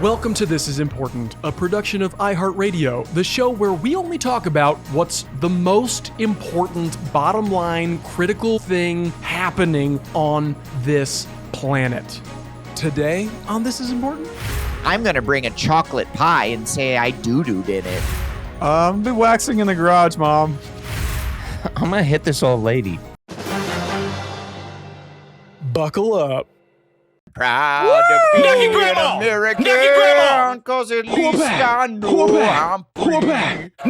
Welcome to This Is Important, a production of iHeartRadio, the show where we only talk about what's the most important, bottom line, critical thing happening on this planet. Today on This Is Important, I'm going to bring a chocolate pie and say I doo-dooed in it. I'll be waxing in the garage, Mom. I'm going to hit this old lady. buckle up. Proud to be an American, cause at least I know I'm free.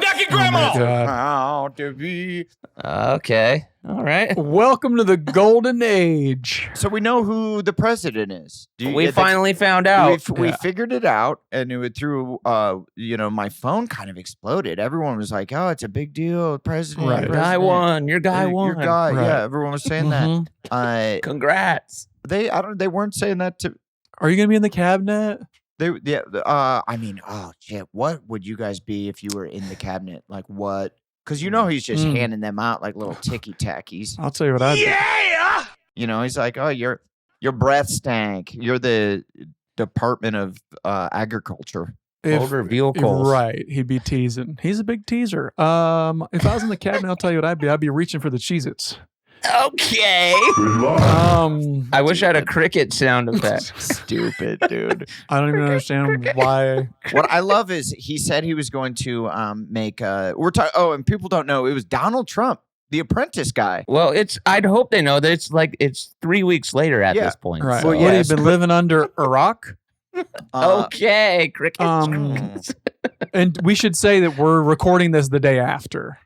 Nucky Grandma! Proud to be. Okay. All right. Welcome to the golden age. So we know who the president is. We finally found out. We figured it out, and it went through, my phone kind of exploded. Everyone was like, oh, it's a big deal. President. Right. President. Guy won. Your guy won. Your guy, Right. yeah. Everyone was saying that. Congrats. They weren't saying that to. Are you going to be in the cabinet? Oh shit! What would you guys be if you were in the cabinet? Like what? Because he's just handing them out like little ticky tackies. I'll tell you what I'd Yeah! He's like, oh, your breath stank. You're the Department of Agriculture. be. Motor vehicles. Right. He'd be teasing. He's a big teaser. If I was in the cabinet, I'll tell you what I'd be. I'd be reaching for the Cheez-Its. Okay. I I wish I had a cricket sound effect. Stupid, dude. don't even understand why. What I love is he said he was going to make. And people don't know it was Donald Trump, the Apprentice guy. Well, I'd hope they know that it's 3 weeks later at Yeah. this point. Right. So. What, have you been living under Iraq? Okay, cricket. And we should say that we're recording this the day after.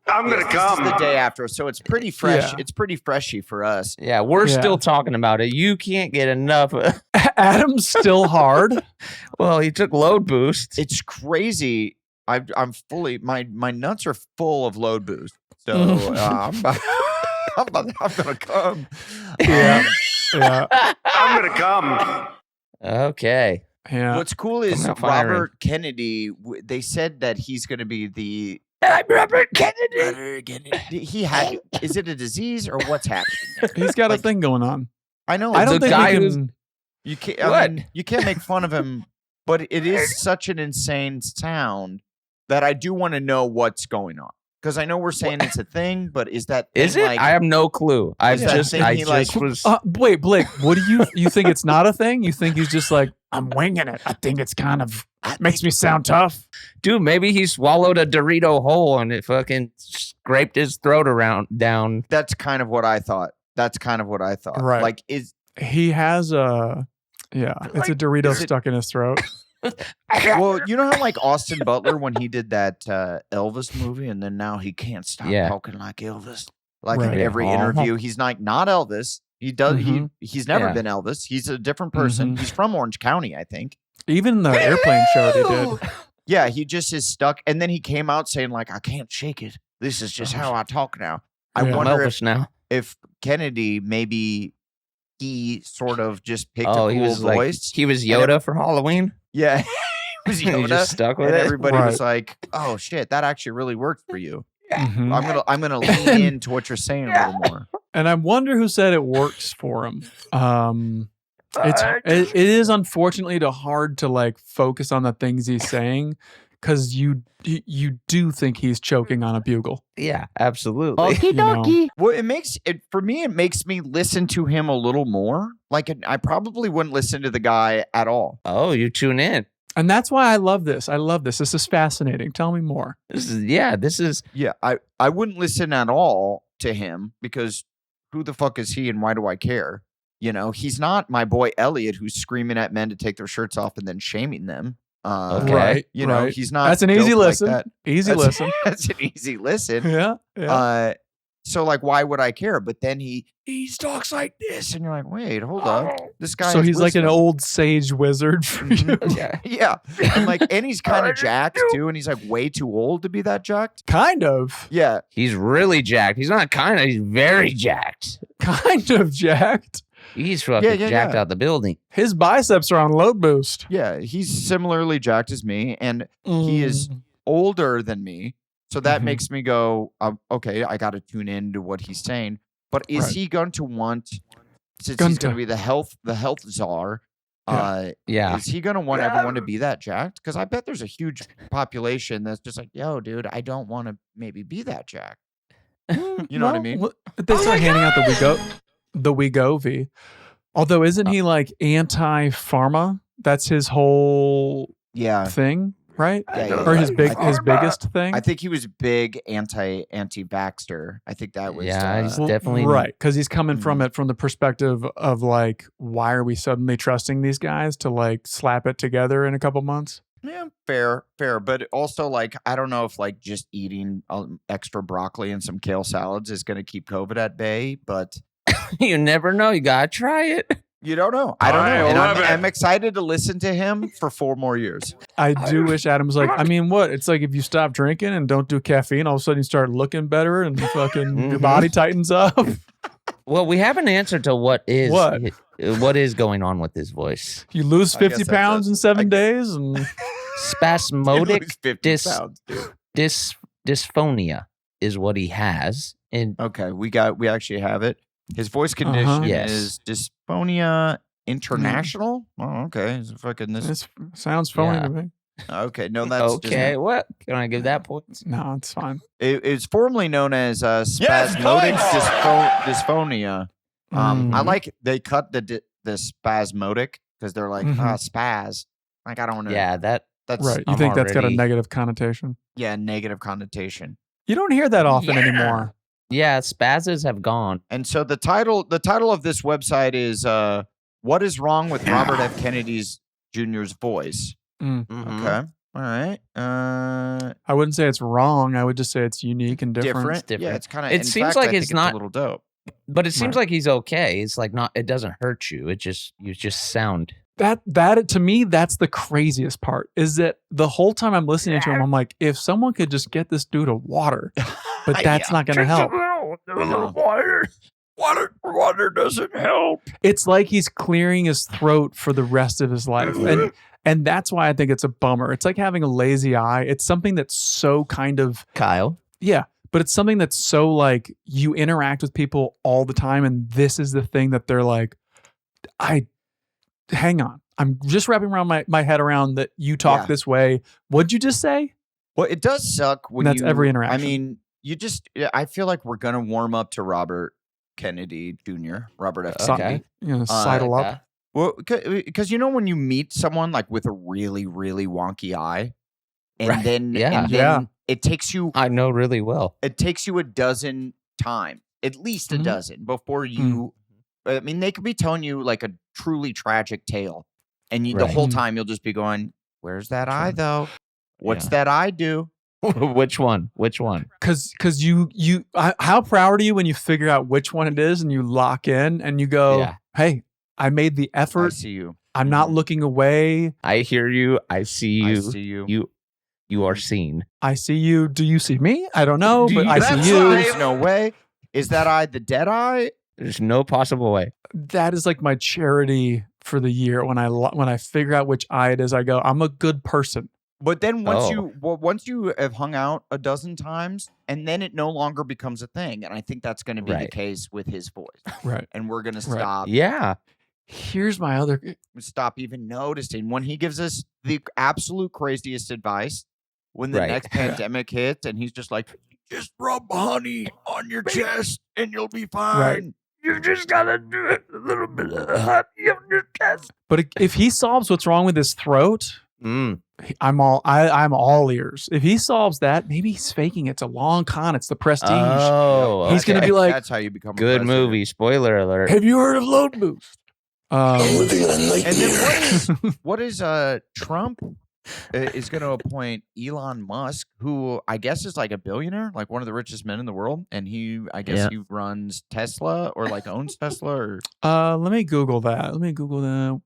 I'm gonna This come. is the day after, so it's pretty fresh. Yeah. It's pretty freshy for us. Yeah, we're Yeah. still talking about it. You can't get enough. Adam's still hard. Well, he took load boost. It's crazy. I'm fully my nuts are full of load boost. So I'm gonna come. Yeah. Yeah. I'm gonna come. Okay. Yeah. What's cool is Coming out firing. Robert Kennedy. They said that he's going to be the. I'm Robert Kennedy. He had. Is it a disease or what's happening there? He's got a Like, thing going on. I know. I don't The think guy we who's- can. You can't. What? You can't make fun of him. But it is such an insane sound that I do want to know what's going on. Because I know we're saying it's a thing, but is that Is thing it? like, I have no clue. I Is that just thing he, like- was. Wait, Blake, what do you think it's not a thing? You think he's just like, I'm winging it. I think it's kind of makes me sound tough. Dude, maybe he swallowed a Dorito whole and it fucking scraped his throat down. That's kind of what I thought. Right. Like is. He has it's a Dorito is it- stuck in his throat. Well, you know how like Austin Butler when he did that Elvis movie, and then now he can't stop Yeah. talking like Elvis. Like Right. in every Uh-huh. interview, he's like not Elvis. He does. Mhm. He's never Yeah. been Elvis. He's a different person. Mhm. He's from Orange County, I think. Even the airplane show they did. Yeah, he just is stuck. And then he came out saying like, "I can't shake it. This is just how I talk now." I Yeah. I'm wonder Elvis now. if Kennedy maybe he sort of just picked a Oh, cool he was voice. he was Yoda for Halloween. Yeah, he was He Yoda, just stuck with and it. everybody was Right. like, "Oh shit, that actually really worked for you." Mhm. I'm gonna lean into what you're saying a little more. And I wonder who said it works for him. It is unfortunately hard to like focus on the things he's saying because you do think he's choking on a bugle. Yeah, absolutely. You know? Well, it makes me listen to him a little more. Like I probably wouldn't listen to the guy at all. Oh, you tune in. And that's why I love this. This is fascinating. Tell me more. This is Yeah, I wouldn't listen at all to him because who the fuck is he and why do I care? He's not my boy Elliot who's screaming at men to take their shirts off and then shaming them. Okay. Right. right. He's not. That's an easy dope like listen. that. Easy That's- listen. That's an easy listen. Yeah. Yeah. So like, why would I care? But then he talks like this, and you're like, wait, hold up, this guy. So has he's like an wisdom. old sage wizard for you. Mhm. yeah. Yeah, and he's kind of jacked too, and he's like way too old to be that jacked. Kind of. Yeah, He's really jacked. He's not kind of. He's very jacked. Kind of jacked. He's fucking Yeah, jacked yeah. out the building. His biceps are on load boost. yeah, he's similarly jacked as me, and he is older than me. So that Mhm. makes me go, okay, I got to tune into what he's saying. But is Right. he going to want, since Going he's going to- to be the health czar, Yeah. Is he going to want everyone to be that jacked? Because I bet there's a huge population that's just like, yo, dude, I don't want to maybe be that jacked. You know what I mean? They start handing out the Wegovy. Although, isn't he like anti-pharma? That's his whole thing, right? Or his biggest thing. I think he was big anti-vaxxer. I think that was he's definitely right, because he's coming from it from the perspective of like, why are we suddenly trusting these guys to like slap it together in a couple months? Yeah, fair. But also, like, I don't know if like just eating extra broccoli and some kale salads is going to keep COVID at bay, but you never know. You gotta try it. You don't know. I don't know. And I'm excited to listen to him for 4 more years. I do wish Adam's like, I mean, what? It's like if you stop drinking and don't do caffeine, all of a sudden you start looking better and fucking your body tightens up. Well, we have an answer to what is going on with his voice. You lose 50 pounds in 7 days and spasmodic 50 pounds, dude. Dysphonia is what he has. And okay, we actually have it. His voice condition is dysphonia international. Oh, okay. This sounds phony to me. Okay, no, that's okay. What can I give that point? No, it's fine. It's formerly known as spasmodic dysphonia. I like they cut the spasmodic because they're like spaz. Like I don't want to. Yeah, that's right. You think that's got a negative connotation? Yeah, negative connotation. You don't hear that often anymore. Yeah, spazzes have gone. And so the title of this website is "What is Wrong with Robert F. Kennedy Jr.'s Voice?" Okay, all right. I wouldn't say it's wrong. I would just say it's unique and different. It's different. Yeah, it's kind of. It seems like it's not a little dope, but it seems like he's okay. It's like not. It doesn't hurt you. You just sound. That to me, that's the craziest part. Is that the whole time I'm listening to him, I'm like, if someone could just get this dude a water. But that's not going to help. Water doesn't help. It's like he's clearing his throat for the rest of his life. And that's why I think it's a bummer. It's like having a lazy eye. It's something that's so kind of... Kyle? Yeah. But it's something that's so like you interact with people all the time. And this is the thing that they're like, hang on. I'm just wrapping around my head around that you talk this way. What'd you just say? Well, it does suck when that's every interaction. I mean... I feel like we're going to warm up to Robert Kennedy Jr., Robert F. Kennedy. Sidle up. Well, because when you meet someone like with a really, really wonky eye, and then it takes you... I know really well. It takes you a dozen times, at least a dozen, before you... I mean, they could be telling you like a truly tragic tale, and the whole time you'll just be going, where's that eye, though? What's that eye do? Which one? Because how proud are you when you figure out which one it is and you lock in and you go, hey, I made the effort. I see you. I'm not looking away. I hear you. I see you. I see you. You are seen. I see you. Do you see me? I don't know, but I see you. There's no way. Is that eye the dead eye? There's no possible way. That is like my charity for the year. When I figure out which eye it is, I go, I'm a good person. But then once you have hung out a dozen times, and then it no longer becomes a thing. And I think that's going to be the case with his voice. Right. And we're going to stop. Yeah. Here's my other... Stop even noticing when he gives us the absolute craziest advice when the next pandemic hits, and he's just like, just rub honey on your chest and you'll be fine. Right. You just got to do it a little bit of honey on your chest. But if he solves what's wrong with his throat... I'm all ears. If he solves that, maybe he's faking it. It's a long con. It's the Prestige. Oh, he's going to be like, that's how you become good a movie. Spoiler alert. Have you heard of Load Boost? I'm living in a nightmare. And then what is Trump is going to appoint Elon Musk, who I guess is like a billionaire, like one of the richest men in the world, and he runs Tesla or like owns Tesla. Or let me Google that.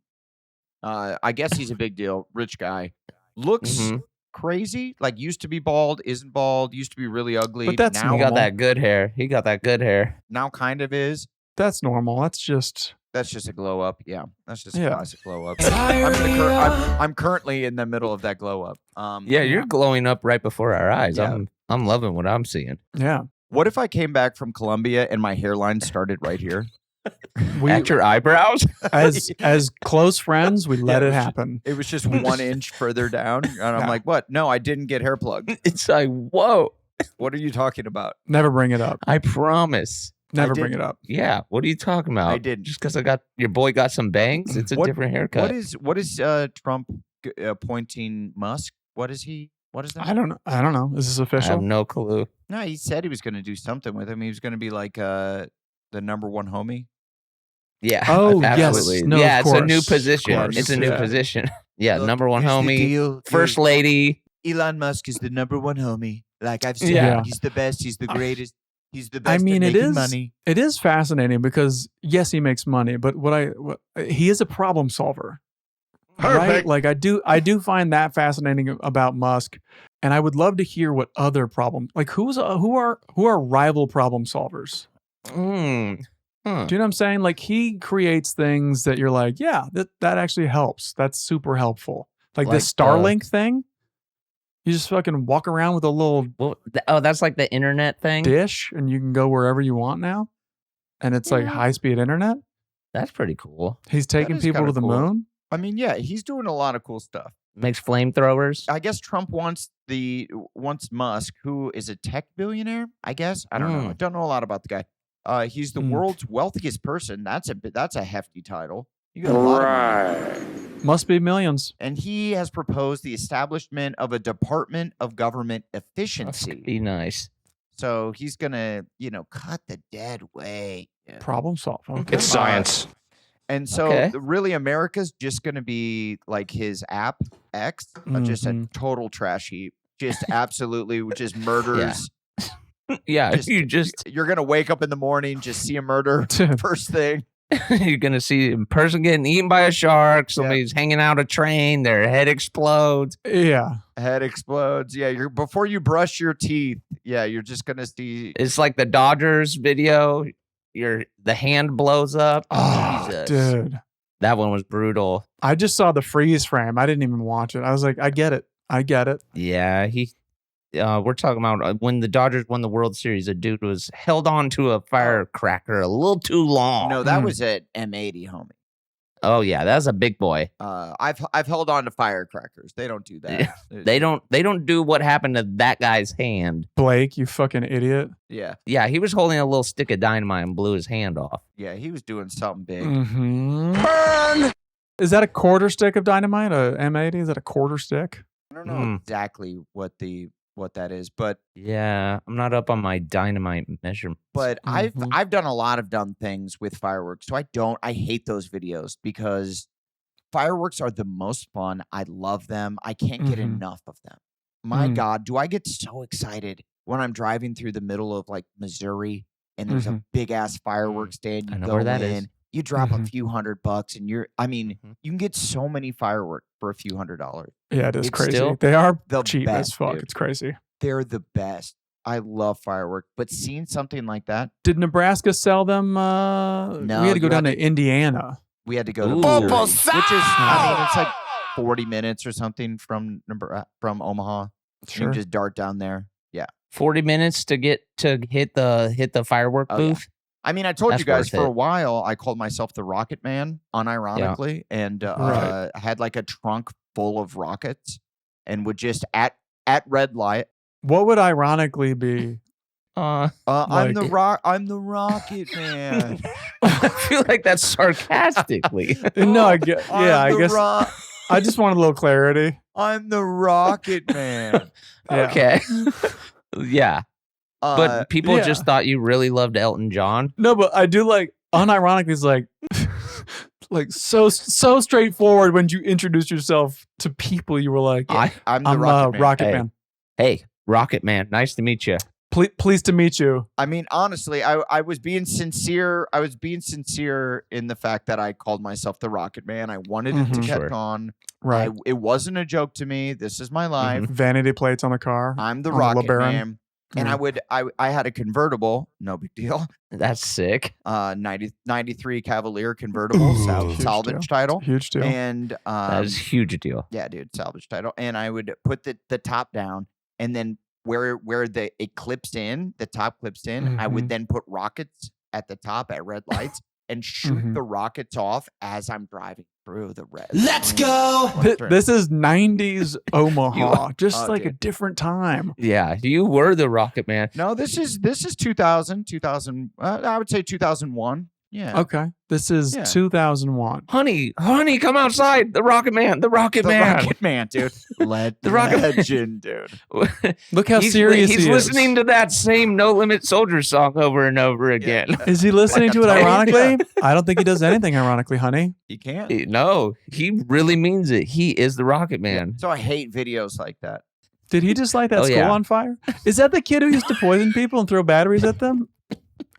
I guess he's a big deal, rich guy. Looks crazy. Like used to be bald, isn't bald. Used to be really ugly. But that's now he got that good hair. Now kind of is. That's normal. That's just a glow up. Yeah, that's just a classic glow up. I'm currently in the middle of that glow up. You're glowing up right before our eyes. Yeah. I'm loving what I'm seeing. Yeah. What if I came back from Colombia and my hairline started right here? At your eyebrows? As close friends, we let it happen. It was just 1 inch further down. And I'm like, what? No, I didn't get hair plugged. It's like, whoa. What are you talking about? Never bring it up. I promise. Never bring it up. Yeah. What are you talking about? I didn't. Just because your boy got some bangs, it's a different haircut. What is Trump appointing Musk? What is that? I don't know. Is this I official? have no clue. No, he said he was going to do something with him. He was going to be like the number one homie. Yeah. Oh, yes. absolutely. No, yeah, of it's a course. new Of position. course. It's a new Yeah. position. Yeah, Look, number one here's the homie, deal. first lady. Elon Musk is the number one homie. Like I've said, Yeah. he's the best. He's the greatest. He's the best. I mean, at it making is money. It is fascinating because yes, he makes money, but he is a problem solver. Right? Like I do find that fascinating about Musk, and I would love to hear what other who are rival problem solvers. Huh. Do you know what I'm saying? Like he creates things that you're like, yeah, that actually helps. That's super helpful. Like this Starlink thing. You just fucking walk around with a little that's like the internet thing. dish, and you can go wherever you want now. And it's like high speed internet. That's pretty cool. He's taking is people to kinda the cool. moon. I mean, yeah, he's doing a lot of cool stuff. Makes flamethrowers. I guess Trump wants Musk, who is a tech billionaire. I guess I don't know. I don't know a lot about the guy. He's the world's wealthiest person. That's a hefty title. You got a lot of money. Must be millions. And he has proposed the establishment of a Department of Government Efficiency. Be nice. So he's gonna, cut the dead weight. Yeah. Problem solve. Okay. It's science. And so Okay. really America's just gonna be like his app X, just a total trash heap. Just absolutely just murders. Yeah, Just- You're gonna wake up in the morning, just see a murder first thing. you're gonna see a person getting eaten by a shark. Somebody's hanging out a train. Their head explodes. Yeah. Head explodes. Yeah, before you brush your teeth. Yeah, you're just gonna see. It's like the Dodgers video. The hand blows up. Oh, Jesus. dude. That one was brutal. I just saw the freeze frame. I didn't even watch it. I was like, I get it. Yeah, we're talking about when the Dodgers won the World Series, a dude was held on to a firecracker a little too long. No, that was at M80, homie. Oh yeah, that's a big boy. I've held on to firecrackers. They don't do that. They don't do what happened to that guy's hand. Blake, you fucking idiot. Yeah, Yeah, he was holding a little stick of dynamite and blew his hand off. yeah, he was doing something big. Mm-hmm. Burn! Is that a quarter stick of dynamite? A M80? Is that a quarter stick? I don't know exactly what that is, but Yeah, I'm not up on my dynamite measurements. I've done a lot of dumb things with fireworks. So I hate those videos because fireworks are the most fun. I love them. I can't get enough of them. My God, do I get so excited when I'm driving through the middle of like Missouri and there's a big ass fireworks stand. You I know go where that in, is. you drop a few $100 and you can get so many fireworks for a few $100. Yeah, it is It's crazy. still They are the cheap as best, fuck. dude. It's crazy. They're the best. I love fireworks, but seeing something like that, Did Nebraska sell them? No, we had to go you down had to Indiana. we had to go to Ooh. Missouri, which is, it's like 40 minutes or something from Omaha. You Sure. can just dart down there. Yeah. 40 minutes to hit the firework Oh, yeah. booth. I mean, I told That's you guys worth for a it. while, I called myself the Rocket Man, unironically, and Right. I had like a trunk full of rockets and would just at red light. What would ironically be? I'm Like- the Rocket Man. I feel like that's sarcastically. No, I get. Yeah, I I'm the guess. I just wanted a little clarity. I'm the Rocket Man. Yeah. Okay. Yeah. But Uh, people yeah. just thought you really loved Elton John. No, but I do like unironically. It's like, like so straightforward when you introduce yourself to people. You were like, I'm the I'm Rocket Man. Rocket Hey. Man. Hey, Rocket Man, nice to meet you. Pleased to meet you. I mean, honestly, I was being sincere. I was being sincere in the fact that I called myself the Rocket Man. I wanted it to Mhm. catch Sure. on. Right. It wasn't a joke to me. This is my life. Vanity plates on the car. I'm the On the Rocket LeBaron. Man. And I had a convertible, no big deal. That's sick. 93 Cavalier convertible, Huge salvage deal. title. Huge deal. And That is a huge deal. yeah, dude, salvage title. And I would put the top down, and then where it clips in, the top clips in, I would Mhm. then put rockets at the top at red lights. and shoot Mhm. the rockets off as I'm driving through the red. Let's go. This is 90s Omaha, just Oh, like a dude. different time. Yeah, you were the Rocket Man. No, this is 2000, I would say 2001. Yeah. Okay. This is Yeah. 2001. Honey, come outside. The Rocket Man, the Rocket The Man. Rocket Man, dude. The Rocket- Legend, dude. Look how he's serious he's he listening is. to that same No Limit Soldier song over and over again. Is he listening Like to a it toad? ironically? I don't think he does anything ironically, honey. You can't. No, he really means it. He is the Rocket Man. So I hate videos like that. Did he just light that Oh, school yeah. on fire? Is that the kid who used to poison people and throw batteries at them?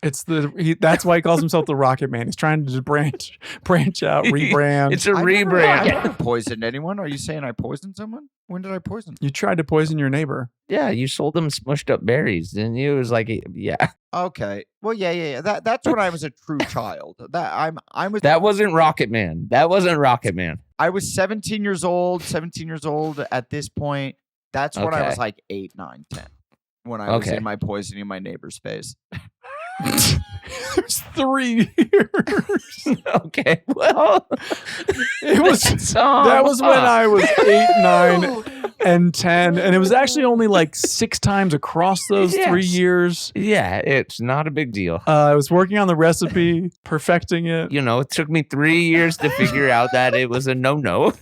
That's why he calls himself the Rocket Man. He's trying to just branch out, rebrand. It's a I rebrand. never poisoned anyone. Are you saying I poisoned someone? When did I poison? You tried to poison your neighbor. Yeah, you sold them smushed up berries, didn't you? It was like, yeah, Okay. Well, yeah. That's when I was a true child. that wasn't Rocket Man. That wasn't Rocket Man. I was 17 years old at this point. That's when I Okay. was like 8, 9, 10. When I was Okay. in my poisoning my neighbor's face. There's 3 years. Okay, well, It was that was when I was 8, 9, and 10, and it was actually only like 6 times across those 3 Yes. years. Yeah, it's not a big deal. I was working on the recipe, perfecting it. You know, it took me 3 years to figure out that it was a no.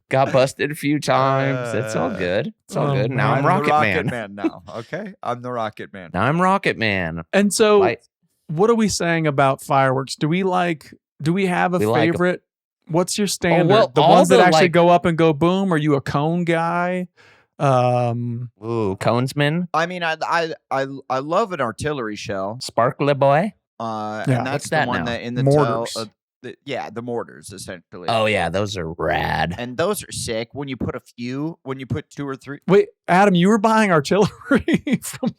Got busted a few times. It's all good. It's all Oh, good. Now I'm the Rocket Rocket Man. Man now. Okay, I'm the Rocket Man. Now I'm Rocket Man. And so, Like, what are we saying about fireworks? Do we have a We like 'em. favorite? What's your standard? well, the all ones that the, actually like- go up and go boom? Are you a cone guy? ooh, Conesman, I mean, I love an artillery shell. Sparkle Boy. Yeah. And that's What's the that one now? that in the Mortars. tail. The mortars essentially. Oh yeah, those are rad. And those are sick when you put 2 or 3. Wait, Adam, you were buying artillery from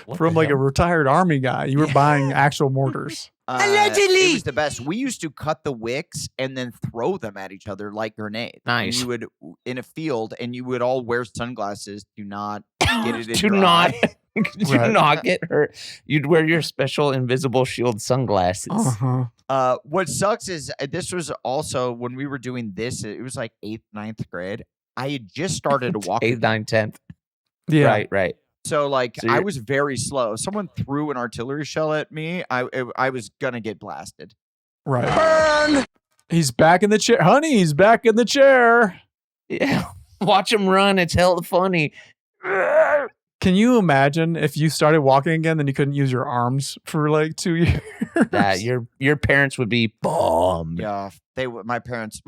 What from the like a hell? retired army guy. You were Yeah. buying actual mortars. It was the best. We used to cut the wicks and then throw them at each other like grenades. And Nice. you would in a field, and you would all wear sunglasses. Do not get it in Do your not, eye. do Right. not get hurt. You'd wear your special invisible shield sunglasses. Uh-huh. What sucks is this was also when we were doing this. It was like 8th, 9th grade. I had just started to walk. 8th, 9th, 10th. Yeah. Right. So like So I you're- was very slow. Someone threw an artillery shell at me. I was gonna get blasted. Right. Burn. He's back in the chair. Honey, he's back in the chair. Yeah. Watch him run. It's hella funny. Can you imagine if you started walking again, then you couldn't use your arms for like 2 years? That your parents would be bummed. Yeah, my parents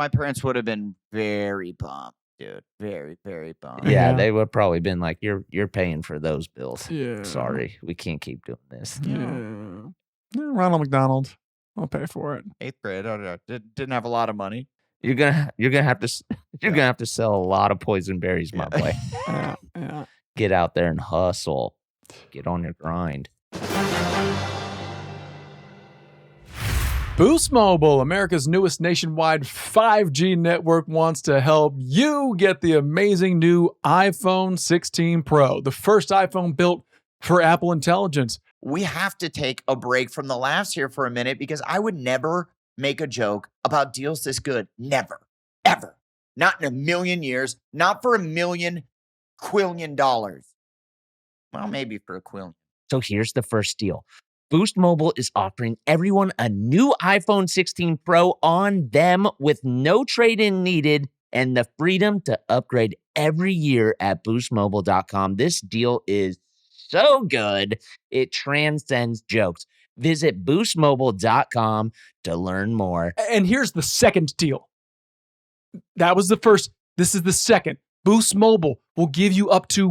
would have been very bummed, dude. Very, very bummed. Yeah, Yeah. they would probably been like, "You're paying for those bills. Yeah. Sorry, we can't keep doing this." Yeah. Ronald McDonald. I'll pay for it. 8th grade. I don't know, didn't have a lot of money. You're gonna have to sell a lot of poison berries, my boy. Yeah. Get out there and hustle. Get on your grind. Boost Mobile, America's newest nationwide 5G network, wants to help you get the amazing new iPhone 16 Pro, the first iPhone built for Apple Intelligence. We have to take a break from the laughs here for a minute because I would never make a joke about deals this good. Never, ever. Not in a million years. Not for $1 quillion. Well, maybe for a quillion. So here's the first deal. Boost Mobile is offering everyone a new iPhone 16 Pro on them with no trade-in needed and the freedom to upgrade every year at boostmobile.com. This deal is so good, it transcends jokes. Visit boostmobile.com to learn more. And here's the second deal. That was the first. This is the second. Boost Mobile will give you up to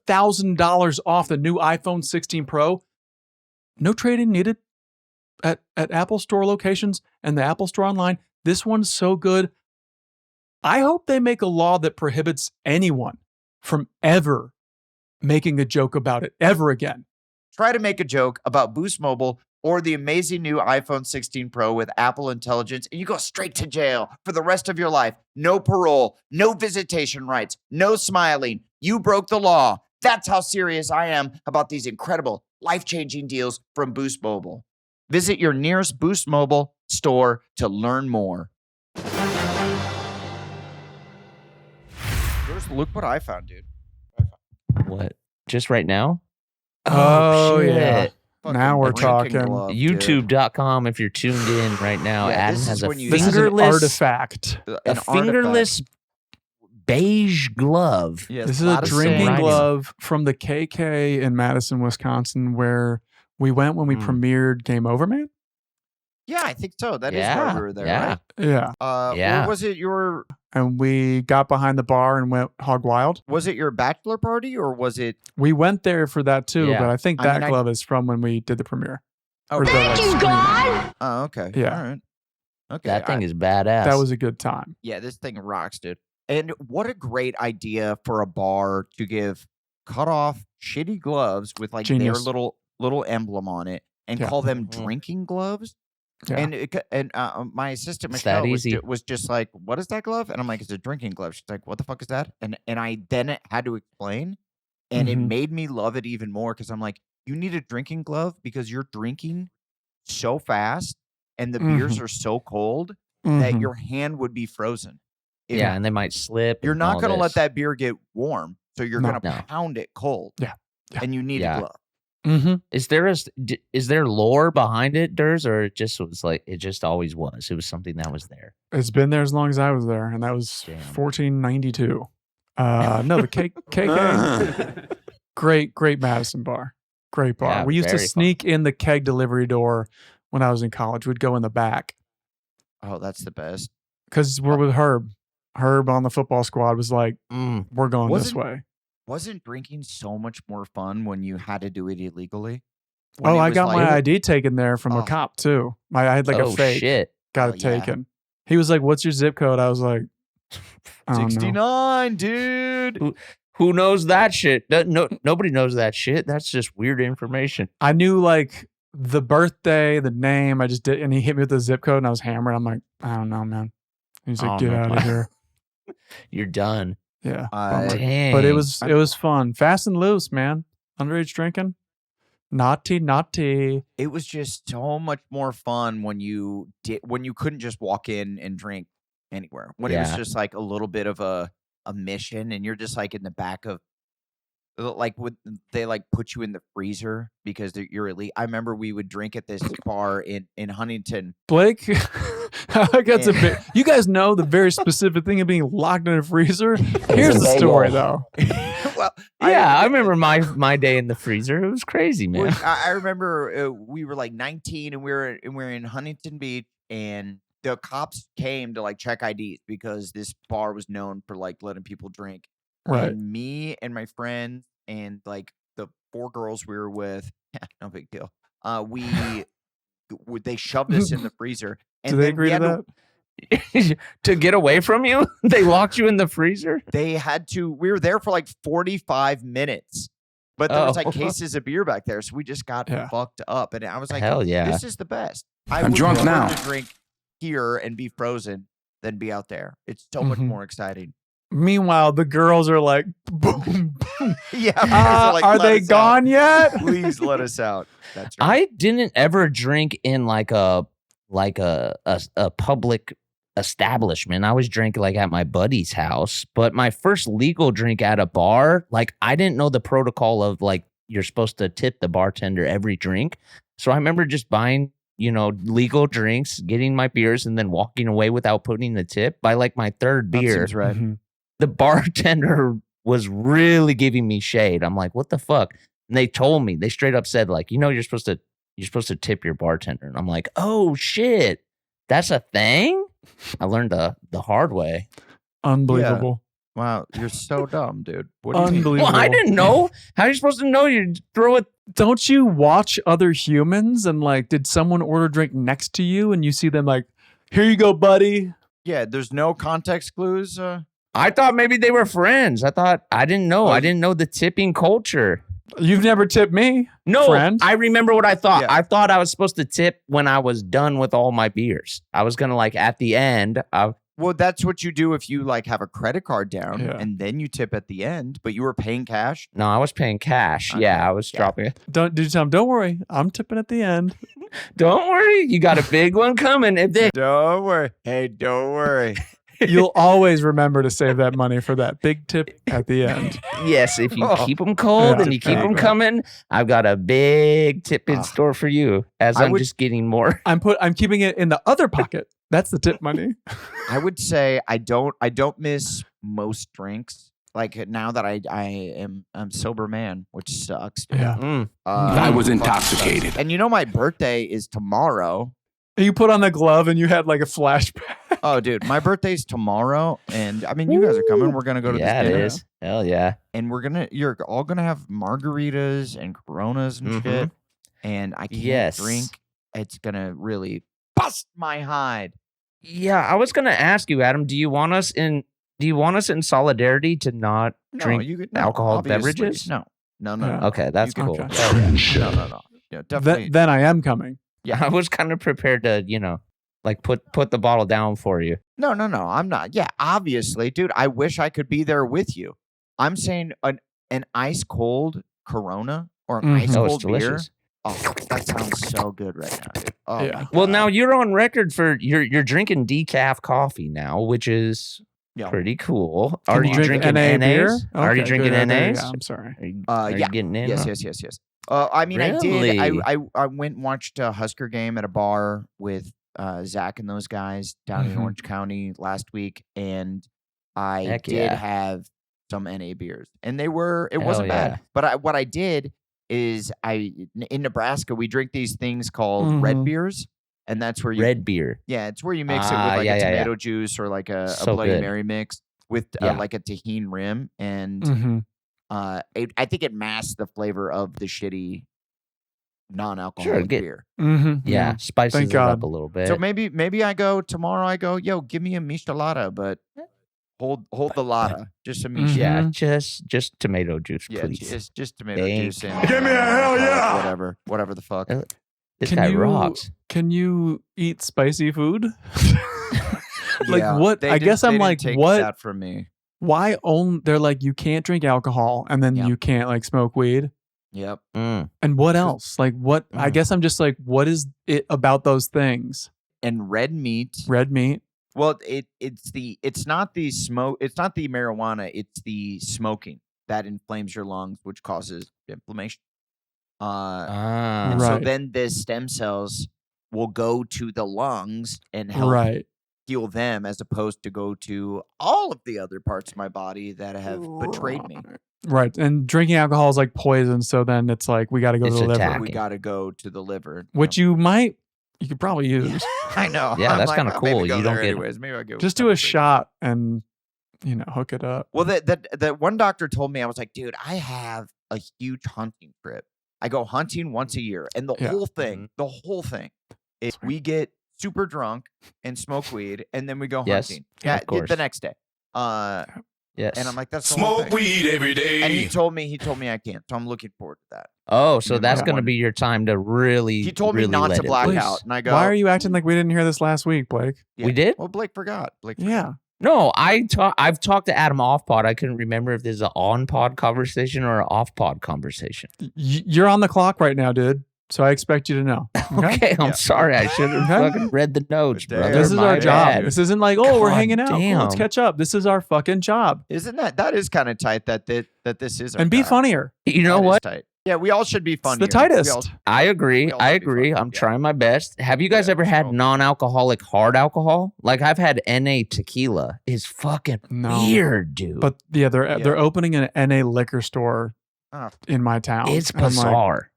$1,000 off the new iPhone 16 Pro. No trade-in needed at Apple Store locations and the Apple Store online. This one's so good. I hope they make a law that prohibits anyone from ever making a joke about it ever again. Try to make a joke about Boost Mobile or the amazing new iPhone 16 Pro with Apple Intelligence, and you go straight to jail for the rest of your life. No parole, no visitation rights, no smiling. You broke the law. That's how serious I am about these incredible, life-changing deals from Boost Mobile. Visit your nearest Boost Mobile store to learn more. Look what I found, dude. What? Just right now? Oh, shit. yeah. Fucking Now we're drinking talking. glove, dude. YouTube.com if you're tuned in right now. Yeah, Adam this has is a when you- This is an fingerless artifact. An fingerless beige glove. Yes, This is lot a of drinking sand. glove from the KK in Madison, Wisconsin, where we went when we premiered Game Over, Man. Yeah, I think so. That is why we were there, right? Yeah. Yeah. Or was it your And we got behind the bar and went hog wild. bachelor party, or was it? We went there for that too, Yeah. but I think I that mean, glove is from when we did the premiere. Oh, Or the, like, screening. Oh, okay. Yeah. All right. Okay. That thing is badass. That was a good time. Yeah, this thing rocks, dude. And what a great idea for a bar to give cut off shitty gloves with like Genius. their little emblem on it and Yeah. call them Mhm. drinking gloves. Yeah. And my assistant It's that Michelle was, easy. was just like, "What is that glove?" And I'm like, "It's a drinking glove." She's like, "What the fuck is that?" And I then had to explain, and it Mhm. made me love it even more because I'm like, "You need a drinking glove because you're drinking so fast, and the beers are so cold that Mhm. your hand would be frozen." If yeah, and they might slip. you're and not all going to let this. that beer get warm, so you're No. going to No. pound it cold. Yeah. Yeah. And you need Yeah. a glove. Mm-hmm. Is there lore behind it, Durs, or it just was like it just always was? It was something that was there. It's been there as long as I was there, and that was Damn. 1492. No, the KK. Great Madison bar. Great bar. Yeah, We used to very fun. sneak in the keg delivery door when I was in college. We'd go in the back Oh, that's the best. because we're with Herb. Herb on the football squad was like, we're going this Wasn't- way. Wasn't drinking so much more fun when you had to do it illegally? When Oh, it I was got like- my ID taken there from a Oh. cop too. I had like oh a fake. shit! Got Oh, it yeah. taken. He was like, "What's your zip code?" I was like, I don't know. 69, dude. Who knows that shit? No, nobody knows that shit. That's just weird information. I knew like the birthday, the name. I just did, and he hit me with the zip code, and I was hammered. I'm like, I don't know, man. He's like, Oh, get no, out of man. here. You're done. Yeah, I- bummer. Dang. But it was fun, fast and loose, man. Underage drinking, naughty. It was just so much more fun when you couldn't just walk in and drink anywhere. When it was Yeah. just like a little bit of a mission, and you're just like in the back of like would they like put you in the freezer because you're elite. I remember we would drink at this bar in Huntington. Blake, I got a bit. You guys know the very specific thing of being locked in a freezer. Here's the story, though. Well, Yeah, I remember my day in the freezer. It was crazy, man. Well, I remember we were like 19 and we were in Huntington Beach, and the cops came to like check IDs because this bar was known for like letting people drink. Right. And me and my friends and like the 4 girls we were with, no big deal. They shoved us in the freezer. And Do they then agree we to had that? To get away from you, they locked you in the freezer. They had to. We were there for like 45 minutes, but there was like Oh. cases of beer back there, so we just got Yeah. fucked up. And I was like, Hell yeah. this is the best. I I'm would drunk prefer now. to drink here and be frozen than be out there. It's so much Mhm. more exciting. Meanwhile, the girls are like, boom, boom. Yeah, because they're like, Are "Let they us out. gone yet? Please let us out. That's right. I didn't ever drink in like a public establishment. I always drank like at my buddy's house. But my first legal drink at a bar, like I didn't know the protocol of like you're supposed to tip the bartender every drink. So I remember just buying, legal drinks, getting my beers, and then walking away without putting the tip. By like my third That beer, seems right. Mhm. the bartender was really giving me shade. I'm like, what the fuck? And they told me, they straight up said, like, you're supposed to tip your bartender. And I'm like, oh shit, that's a thing? I learned the hard way. Unbelievable. Wow, you're so dumb, dude. What do you mean? Unbelievable. Well, I didn't know. How are you supposed to know? You throw it. Don't you watch other humans and like, did someone order a drink next to you and you see them like, here you go, buddy? Yeah, there's no context clues. I thought maybe they were friends. I didn't know. I didn't know the tipping culture. You've never tipped me. No, Friend? I remember what I thought. Yeah. I thought I was supposed to tip when I was done with all my beers. I was going to like at the end, Well, that's what you do if you like have a credit card down Yeah. and then you tip at the end, but you were paying cash. No, I was paying cash. Okay. Yeah, I was Yeah. dropping it. Did you tell him, don't worry, I'm tipping at the end. Don't worry, you got a big one coming. If they Don't worry. Hey, don't worry. You'll always remember to save that money for that big tip at the end. Yes, if you Oh. keep them cold Yeah. and you keep them Big one. coming, I've got a big tip in Ah. store for you. As I I'm would- just getting more. I'm keeping it in the other pocket. That's the tip money. I would say I don't miss most drinks. Like now that I'm sober man, which sucks. Dude. Yeah. Mm. I was fucking intoxicated. sucks. And you know my birthday is tomorrow. You put on the glove and you had like a flashback. Oh, dude, my birthday's tomorrow, and I mean, you guys are coming. We're gonna go to Yeah, this it dinner, is. Hell yeah. and you're all gonna have margaritas and Coronas and Mhm. shit. And I can't Yes. drink. It's gonna really bust my hide. Yeah, I was gonna ask you, Adam. Do you want us in solidarity to not No, drink you could alcoholic obviously. beverages? No. Yeah. Okay, that's You cool. can- Hell yeah. No. Yeah, definitely. Then I am coming. I was kind of prepared to, like put the bottle down for you. No. I'm not. Yeah, obviously, dude. I wish I could be there with you. I'm saying an ice cold Corona or an Mhm. ice Oh, it's cold beer. delicious. Oh, that sounds so good right now, dude. Oh, Yeah. my Well, God. now you're on record for you're drinking decaf coffee now, which is Yeah. pretty cool. Can Are you drinking NA beer? NAs? Are you Okay, drinking good. NAs? Yeah, I'm sorry. Are you Yeah. getting in? Yes. I mean, I did. Really? I went and watched a Husker game at a bar with Zach and those guys down in Mhm. Orange County last week, and I Heck did yeah. have some NA beers, and it wasn't Hell bad. yeah. But what I did is in Nebraska we drink these things called red Mhm. beers, and that's where you Red beer. yeah, it's where you mix it with Ah, like yeah, a yeah, yeah. tomato juice or like a So Bloody good. Mary mix with Yeah. like a tahini rim, and Mhm. I think it masks the flavor of the shitty non-alcoholic get- beer. Mhm. Yeah, spices Thank it up God. a little bit. So maybe I go tomorrow. I go, yo, give me a michelada, but hold the lata, just a michelada. yeah, Mhm. just tomato juice, Yeah, please. just tomato Thank juice and Give me a hell yeah! whatever the fuck. This Can guy you- rocks. Can you eat spicy food? Like Yeah, what? they I didn't- guess they I'm didn't like, take what? that from me. Why only? They're like, you can't drink alcohol, and then Yeah. you can't like smoke weed. Yep. Mm. And what else? Like what? I Mm. guess I'm just like, what is it about those things? And red meat. Red meat. Well, it's not the smoke. It's not the marijuana. It's the smoking that inflames your lungs, which causes inflammation. Ah. And so Right. then the stem cells will go to the lungs and help Right. heal them, as opposed to go to all of the other parts of my body that have betrayed me. Right. And drinking alcohol is like poison. So then it's like, we got to go It's to the liver, attack. We got to go to the liver, which you could probably use. I know. Yeah, I'm that's like, kinda "Oh, maybe cool. go You don't there get- anyways. Maybe I go. Just do a shot and, hook it up. Well, that one doctor told me, I was like, dude, I have a huge hunting trip. I go hunting once a year, and the Yeah. whole thing is we get super drunk and smoke weed, and then we go Yes, hunting. of Yeah, course. the next day. Yes. And I'm like, that's the whole Smoke thing. weed every day. And he told me I can't, so I'm looking forward to that. Oh, so Yeah, that's that going to one. be your time to really. He told me really not let to it black loose. out, and I go, Why are you acting like we didn't hear this last week, Blake? Yeah. We did? Well, Blake forgot. Yeah. No, I've talked to Adam off pod. I couldn't remember if this is an on pod conversation or an off pod conversation. You're on the clock right now, dude. So I expect you to know. Okay. Okay, I'm Yeah. sorry. I should have Okay. fucking read the notes, Damn. brother. This is My our job. bad. This isn't like, oh, we're God hanging out. Cool, let's damn. catch up. This is our fucking job. Isn't that is kind of tight that this is our And be job. funnier. You know That is what? tight. Yeah, we all should be It's funny. the tightest. I agree. We all I should be agree. fucking- I'm yeah. trying my best. Have you guys Yeah, ever had so- non-alcoholic hard alcohol? Like I've had NA tequila. Is fucking No. weird, dude. But yeah, they're Yeah. opening an NA liquor store Oh. in my town. it's And I'm like, bizarre.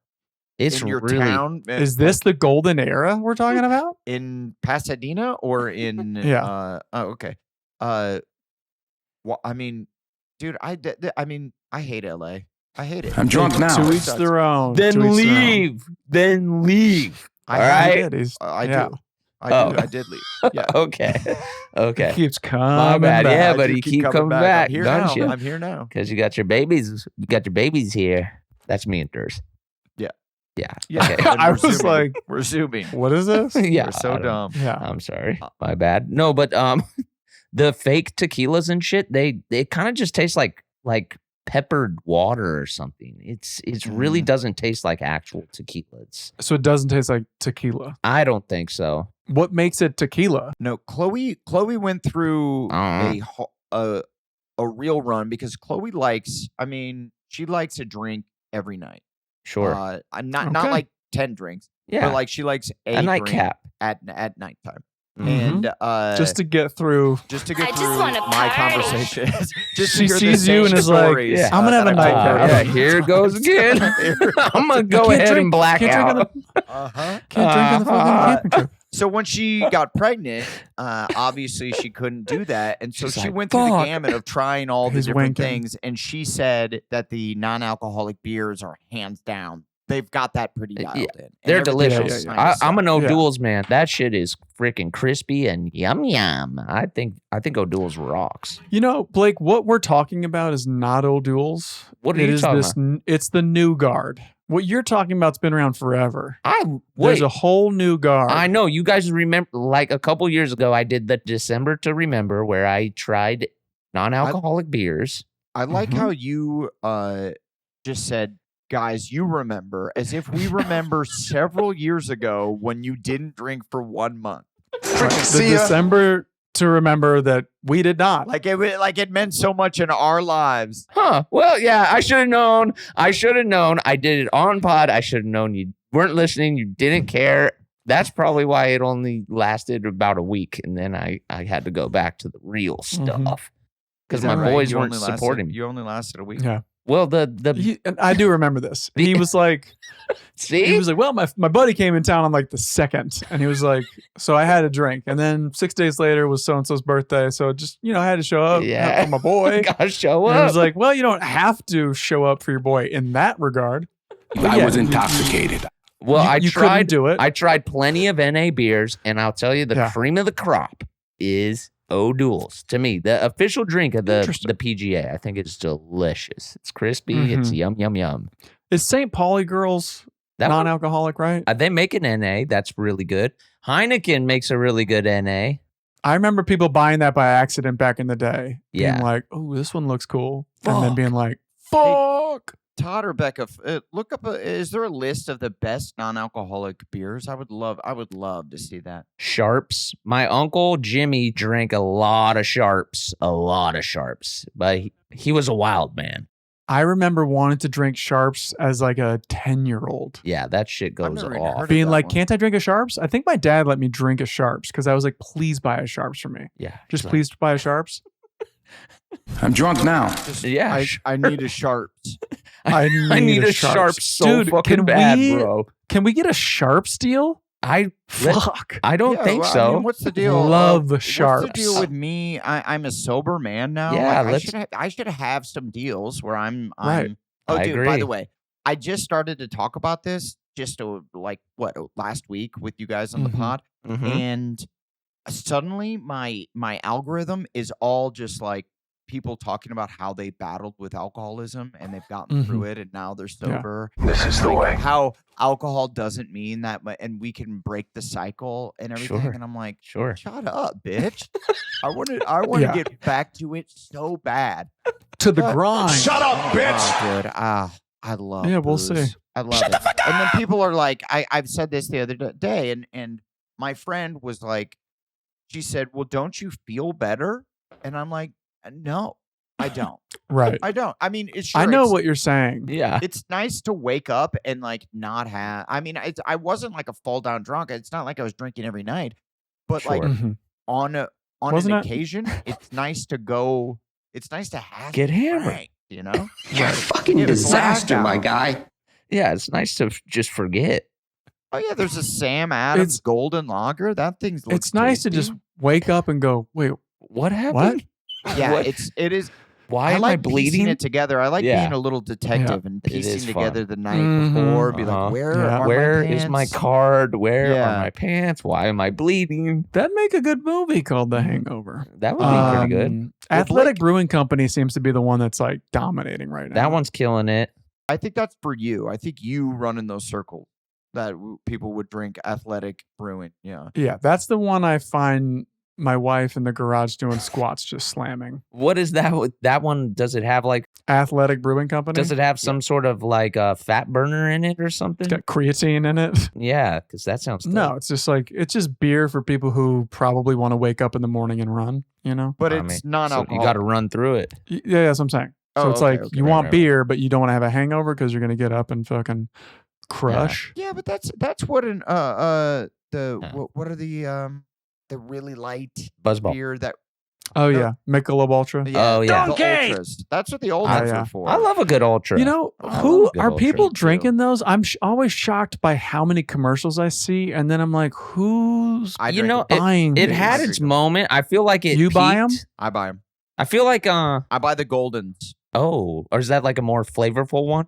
It's in your really town. is this the golden era we're talking about? in Pasadena or in Yeah. okay. Well, I mean, dude, I hate LA. I hate it. I'm drunk now. To It each sucks. their own. Then To each their own. leave. Then leave. I All hate right. He it. did. He's- I yeah. do. Oh. I did leave. Yeah. Okay. He Okay. keeps coming My bad. back. Yeah, I but do he keep coming I'm back, here don't now. you? I'm here now. Because you got your babies. You got your babies here. That's me and Durs. Yeah. Yeah. Yeah. Okay. and I we're was zooming. like, we're zooming. what is this? yeah. We're so I don't- dumb. Yeah. I'm sorry. My bad. No, but The fake tequilas and shit, they kind of just taste like peppered water or something. It really doesn't taste like actual tequila. So it doesn't taste like tequila. I don't think so. What makes it tequila? No, Chloe went through a real run because Chloe likes. I mean, she likes to drink every night. Sure. Not like 10 drinks. Yeah. But like she likes a drink nightcap at nighttime. And just to get through my conversation. She sees you and is like, I'm gonna have a nightcap. Yeah, here it goes again. I'm gonna go ahead and black out. Can't drink on the fucking camping trip. So when she got pregnant, obviously she couldn't do that. And so she went through the gamut of trying all the different things. And she said that the non-alcoholic beers are hands down. They've got that pretty dialed in. They're delicious. I'm an O'Doul's man. That shit is freaking crispy and yum yum. I think O'Doul's rocks. You know, Blake, what we're talking about is not O'Doul's. What are you talking about? It's the new guard. What you're talking about's been around forever. There's a whole new guard. I know. You guys remember, like a couple years ago, I did the December to Remember where I tried non-alcoholic beers. I like how you just said, guys, you remember, as if we remember several years ago when you didn't drink for 1 month. The December to Remember that we did not. Like it meant so much in our lives. Huh. Well, yeah, I should have known. I did it on pod. I should have known you weren't listening. You didn't care. That's probably why it only lasted about a week. And then I had to go back to the real stuff because my boys weren't supporting me. You only lasted a week. Yeah. Well, I do remember this. He was like, see, he was like, well, my buddy came in town on like the 2nd, and he was like, so I had a drink, and then 6 days later was so and so's birthday, so just I had to show up for my boy. Gotta show up. And I was like, well, you don't have to show up for your boy in that regard. I was intoxicated. Well, I tried to do it. I tried plenty of NA beers, and I'll tell you, the cream of the crop is O'Doul's. To me, the official drink of the PGA. I think it's delicious. It's crispy. It's yum, yum, yum. Is St. Pauli Girls non-alcoholic, right? They make an NA. That's really good. Heineken makes a really good NA. I remember people buying that by accident back in the day. Yeah. Being like, oh, this one looks cool. And then being like, fuck. Todd or Becca, look up. Is there a list of the best non-alcoholic beers? I would love to see that. Sharps. My uncle Jimmy drank a lot of Sharps, but he was a wild man. I remember wanting to drink Sharps as like a 10-year-old. Yeah, that shit goes off. Being like, can't I drink a Sharps? I think my dad let me drink a Sharps because I was like, please buy a Sharps for me. Yeah, just please buy a Sharps. I'm drunk now. I need a Sharps. I need a Sharps so fucking bad, bro. Can we get a Sharps deal? I don't think so. I mean, what's the deal? Love the Sharps. What's the deal with me? I'm a sober man now. Yeah, I should have some deals where I'm right. Oh, I dude, agree. by the way, I just started to talk about this last week with you guys on the pod, and suddenly my algorithm is all just like people talking about how they battled with alcoholism and they've gotten through it and now they're sober. Yeah. This is the way. How alcohol doesn't mean that, and we can break the cycle and everything. Sure. And I'm like, sure, shut up, bitch. I want to get back to it so bad. To the grind. Shut up, bitch. Oh, dude. I love. Yeah, we'll booze. see. I love it. And then people are like, I've said this the other day, and my friend was like, she said, well, don't you feel better? And I'm like, no, I don't. Right. I don't. I mean, I know what you're saying. Yeah. It's nice to wake up and like not have. I mean, I wasn't like a fall down drunk. It's not like I was drinking every night, but like on an occasion, it's nice to go. It's nice to have get hammered. Drink, you know, you're a fucking disaster, my guy. Yeah, it's nice to just forget. Oh yeah, there's a Sam Adams Golden Lager. That thing's. It's nice to just wake up and go, wait, what happened? What? Yeah, it is. Why am I bleeding? Piecing it together. I like being a little detective and piecing together the night before. Be like, where is my card? Where are my pants? Why am I bleeding? That'd make a good movie called The Hangover. That would be pretty good. Athletic Brewing Company seems to be the one that's like dominating right now. That one's killing it. I think that's for you. I think you run in those circles that people would drink Athletic Brewing. Yeah. Yeah, that's the one I find my wife in the garage doing squats, just slamming. What is that? That one, does it have like Athletic Brewing Company. Does it have some sort of like a fat burner in it or something? It's got creatine in it. Yeah, because that sounds No, dope. it's just beer for people who probably want to wake up in the morning and run, you know? But I it's mean, non-alcoholic. So you got to run through it. Yeah, that's what I'm saying. So Oh, it's okay, like okay. you Right, want right, beer, but you don't want to have a hangover because you're going to get up and fucking crush. Yeah, but that's what an what are the really light Buzzball. beer that Oh, yeah. Michelob Ultra. Oh, yeah. the Donkey! ultras. That's what the old Oh, ones yeah. are for. I love a good ultra. You know, I who love a good are Ultra, people too. drinking those? I'm always shocked by how many commercials I see. And then I'm like, who's I you drink know, them. buying it these? had its moment. I feel like it You buy 'em? peaked. I buy them. I feel like I buy the Goldens. or is that like a more flavorful one?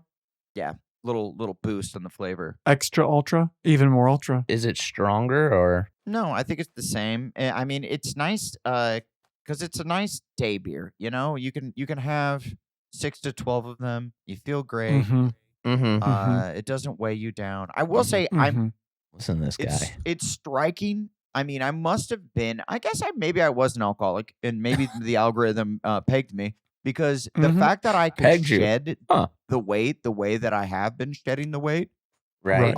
Little boost in the flavor. Extra Ultra, even more Ultra. Is it stronger or No, I think it's the same. I mean, it's nice because it's a nice day beer. You know, you can have 6 to 12 of them. You feel great. Mhm. mm-hmm. It doesn't weigh you down. I will say I'm. Mhm. Listen to this guy. It's striking. I mean, I must have been. I guess maybe I was an alcoholic, and maybe the algorithm pegged me because the Mhm. fact that I could Pegged you. shed Huh. the weight the way that I have been shedding the weight. Right.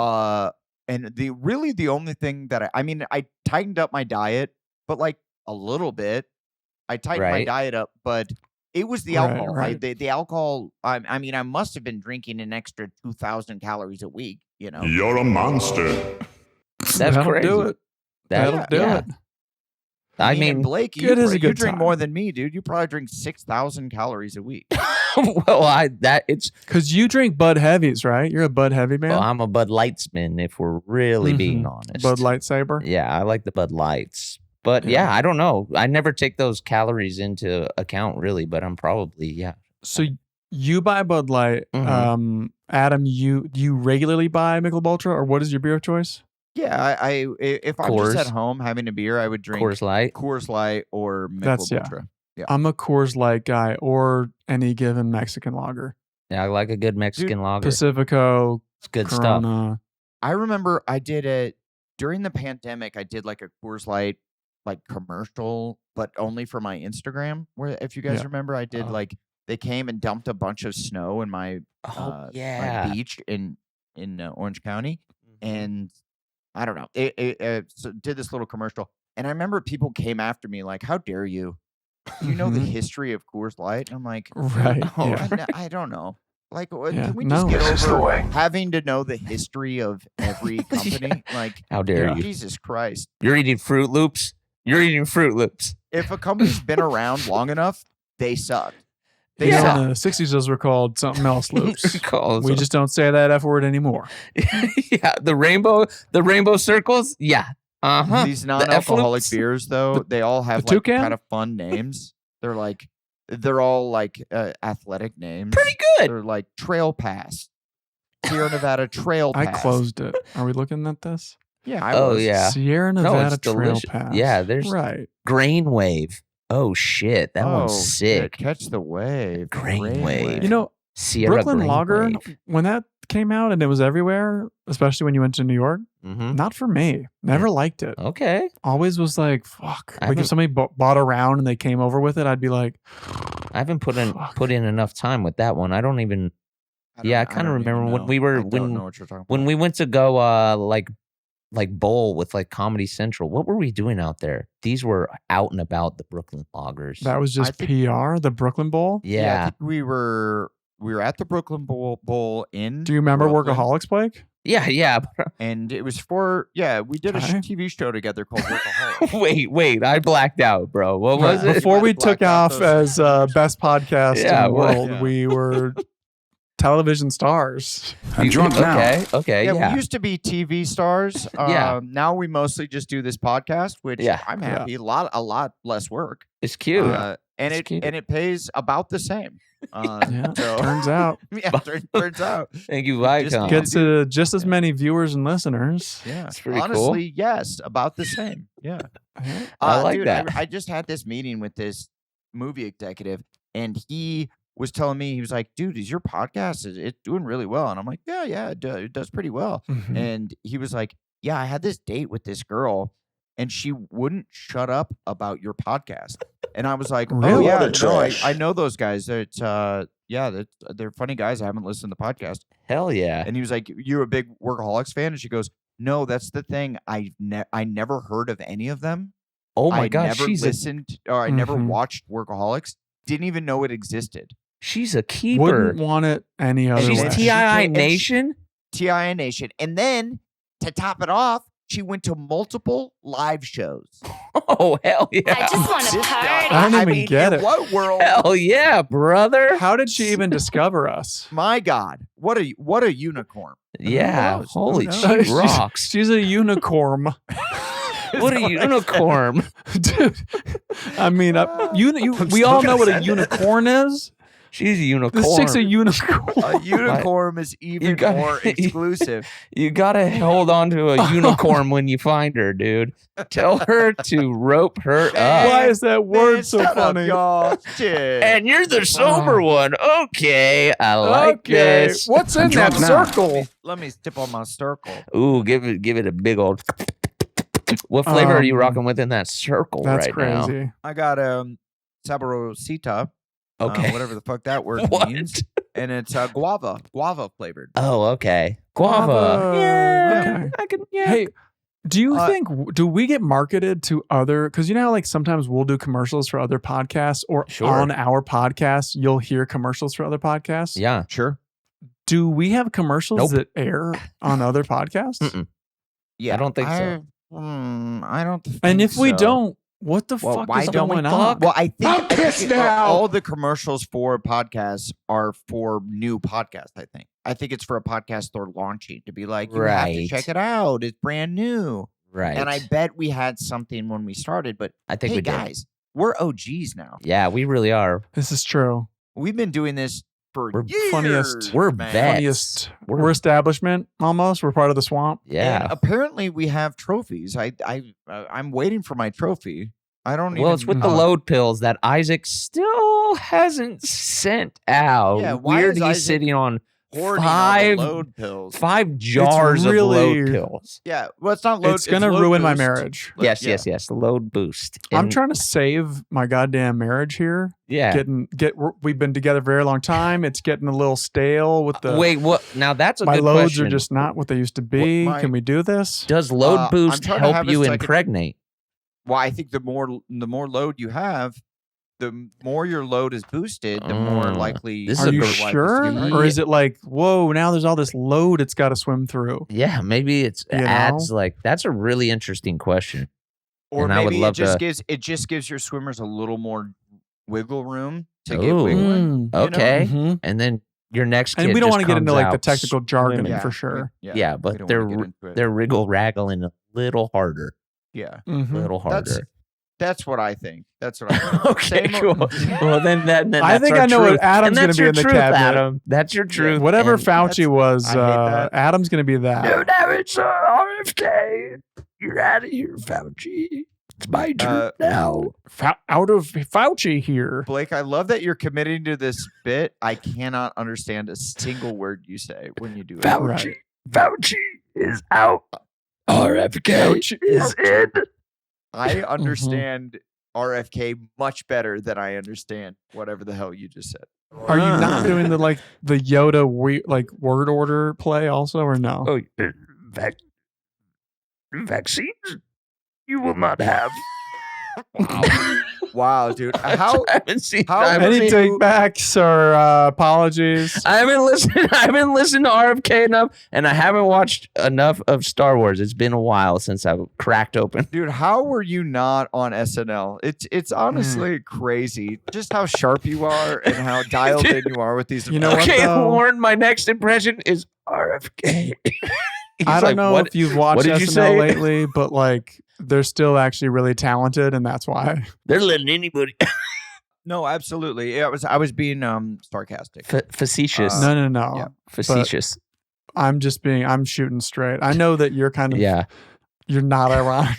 And the only thing that I mean, I tightened up my diet, but like a little bit. I tightened my Right. diet up, but it was the Right, alcohol. right. The alcohol. I mean, I must have been drinking an extra 2,000 calories a week. You know. You're a monster. That's That'll crazy. do it. That'll do yeah. it. I and mean, Blake, it is a you good drink time. more than me, dude. You probably drink 6,000 calories a week. well, it's Because you drink Bud Heavies, right? You're a Bud Heavy man. well, I'm a Bud Lightsman if we're really being Mhm. honest. Bud Lightsaber. Yeah, I like the Bud Lights. But Yeah. yeah, I don't know. I never take those calories into account really, but I'm probably So you buy Bud Light. Mhm. Adam, you regularly buy Michelob Ultra, or what is your beer of choice? Yeah, if I'm Coors. just at home having a beer, I would drink Coors Light. Coors Light or Michelob That's- yeah. Ultra. Yeah. I'm a Coors Light guy, or any given Mexican lager. Yeah, I like a good Mexican lager. Pacifico, It's good stuff. Corona. I remember I did it during the pandemic. I did like a Coors Light like commercial, but only for my Instagram. Where if you guys Yeah. remember, I did Oh. like they came and dumped a bunch of snow in my Oh, my yeah. beach in Orange County, Mhm. and I don't know. It so did this little commercial, and I remember people came after me like, "How dare you? You know the Mhm. history of Coors Light?" And I'm like, Right. Oh, Yeah. I don't know. Like, Yeah, can we just no. get This is the over way. having to know the history of every company? Like, How dare Yeah. you? Jesus Christ. You're eating Fruit Loops. You're eating Fruit Loops. If a company's been around long enough, they suck. They You know, suck. in the 60s, those were called something else loops. Calls We them. just don't say that F word anymore. yeah, the rainbow circles. Yeah. Uh-huh. These non-alcoholic F-loops. beers, though, they all have the like toucan? kind of fun names. They're all like athletic names. Pretty good. They're like Trail Pass, Sierra Nevada Trail I Pass. closed it. Are we looking at this? Yeah, I Oh was. yeah. Sierra No, Nevada it's Trail delicious. Pass. Yeah, there's right. Grain Wave. Oh shit, that one's Oh, sick. shit, Catch the wave. Grain Wave. You know, Sierra Brooklyn Grain Lager, Wave. when that came out and it was everywhere, especially when you went to New York, Mhm. not for me. Never liked it. Okay. Always was like, fuck. I Like if haven't- somebody bought a round and they came over with it, I'd be like, I haven't put Fuck. in enough time with that one. I don't even Yeah, I kinda don't even remember when know. we were- I don't when- know what you're talking when about. we went to go like bowl with like Comedy Central. What were we doing out there? These were out and about the Brooklyn Loggers. that was just think- PR, the Brooklyn Bowl. I yeah. think we were at the Brooklyn Bowl in. Do you remember Brooklyn, Workaholics, Blake? Yeah. And it was for we did a Okay. TV show together called Workaholics. wait. I blacked out, bro. What was it? Before we Might have took blacked out off those as best podcast Yeah, in the what- world, Yeah. we were television stars. I'm drunk now. Okay. Yeah, Yeah. we used to be TV stars. Yeah. Now we mostly just do this podcast, which Yeah. I'm Yeah. happy. A lot less work. It's cute. And It's cute. it pays about the same. Yeah, So, turns out. yeah, turns out. Thank you, just Vicom. Gets to just as many viewers and listeners. Yeah, That's pretty cool. honestly, yes, about the same. Yeah. I like dude, that. I just had this meeting with this movie executive, and he was telling me, he was like, dude, is your podcast, it's doing really well? And I'm like, yeah, it does pretty well. Mhm. And he was like, yeah, I had this date with this girl, and she wouldn't shut up about your podcast. And I was like, Really? oh yeah, What a no, trash. I know those guys. It's they're funny guys. I haven't listened to the podcast. Hell yeah. And he was like, you're a big Workaholics fan? And she goes, no, that's the thing. I never heard of any of them. Oh my I God, never she's listened or I never Mhm. watched Workaholics. Didn't even know it existed. she's a keeper. Wouldn't want it any other She's way. TII and she- Nation. TIA Nation. And then to top it off, she went to multiple live shows. Oh hell yeah. I just want to This party. guy- I don't even mean, get in it. what world? Hell yeah, brother. How did she even discover us? My God, what a unicorn! Yeah, knows? holy Who she knows? She's- rocks. She's a unicorn. What a unicorn. Dude, I mean, we all know what a unicorn is. She's a unicorn. This chick's a unicorn. A unicorn is even got- more exclusive. You gotta hold on to a unicorn when you find her, dude. Tell her to rope her Why up. is that word Man, so shut up, funny? y'all. Shit. And you're the sober one. Okay, I like Okay, this. what's in that Drunk now. circle? Let me step on my circle. Ooh, give it a big old. What flavor are you rocking with in that circle That's right now? crazy. I got Saborosita. Okay. Whatever the fuck that word What? means. And it's guava flavored. Oh, okay. Guava. Yeah. Okay. I can. Yeah. Hey, do you Uh, think do we get marketed to other? Because you know how like sometimes we'll do commercials for other podcasts, or Sure. on our podcast you'll hear commercials for other podcasts. Yeah. Sure. Do we have commercials Nope. that air on other podcasts? Mm-mm. Yeah. don't think so. I don't think And if we so. don't, what the Well, fuck why is don't we going fuck? on? Well, I think, I'm pissed now. all the commercials for podcasts are for new podcasts, I think it's for a podcast they're launching to be like, you have to Right. check it out. It's brand new. Right. And I bet we had something when we started, but I think hey, we did. guys, we're OGs now. Yeah, we really are. This is true. We've been doing this for We're years. funniest. We're man. vets. Funniest. We're- We're establishment almost. We're part of the swamp. Yeah. And apparently we have trophies. I'm waiting for my trophy. I don't even Well, it's with the know. load pills that Isaac still hasn't sent out. Yeah, why Weird is he's Isaac sitting on hoarding all the five load pills. 5 jars of really- load pills. Yeah, well, it's not load. It's gonna load ruin my boost. marriage. Yes, Yeah. yes. The load boost. I'm And- trying to save my goddamn marriage here. Yeah. We've been together a very long time. It's getting a little stale with the Wait, what? Now that's a my good loads question. are just not what they used to be. my- Can we do this? Does load I'm boost trying to help have a you second- impregnate? Well, I think the more load you have, the more your load is boosted, the more likely. This is Are a you good wife is sure? to get Or is it like, whoa, now there's all this load it's got to swim through? Yeah, maybe it You adds know? like that's a really interesting question. Or and I would maybe love it just gives your swimmers a little more wiggle room to get Ooh. wiggling. Okay, Mhm. and then your next kid And we don't want want to get into like the technical jargon swimming. for sure. Yeah, we but don't they're wanna get into it. they're wriggle raggling a little harder, yeah. a Mhm. little harder. That's what I think. That's what I think. Okay, Same- cool. Well, then I that's think our I know truth. what Adam's and going that's to be your in the truth, cabinet. Adam. That's your truth. Whatever and Fauci was, I hate that. Adam's going to be that. No, now it's RFK. You're out of here, Fauci. It's my turn now. Out of Fauci here. Blake, I love that you're committing to this bit. I cannot understand a single word you say when you do it. Fauci. Right. Fauci is out. RFK is in. I understand RFK much better than I understand whatever the hell you just said. Are you not doing the Yoda word order play also or no? Oh, vaccines you will not have. Wow, dude. How I haven't seen. how I haven't Any seen- take backs or apologies? I haven't listened. I haven't listened to RFK enough, and I haven't watched enough of Star Wars. It's been a while since I've cracked open. dude, how were you not on SNL? It's honestly crazy just how sharp you are and how dialed in you are with these. You know what, Okay, though? Warren. My next impression is RFK. I don't know if you've watched did you SNL say? lately, but they're still actually really talented, and that's why. They're letting anybody. No, absolutely. Yeah, I was being sarcastic. Facetious. No. yeah. Facetious. I'm shooting straight. I know that you're kind of, Yeah. you're not ironic.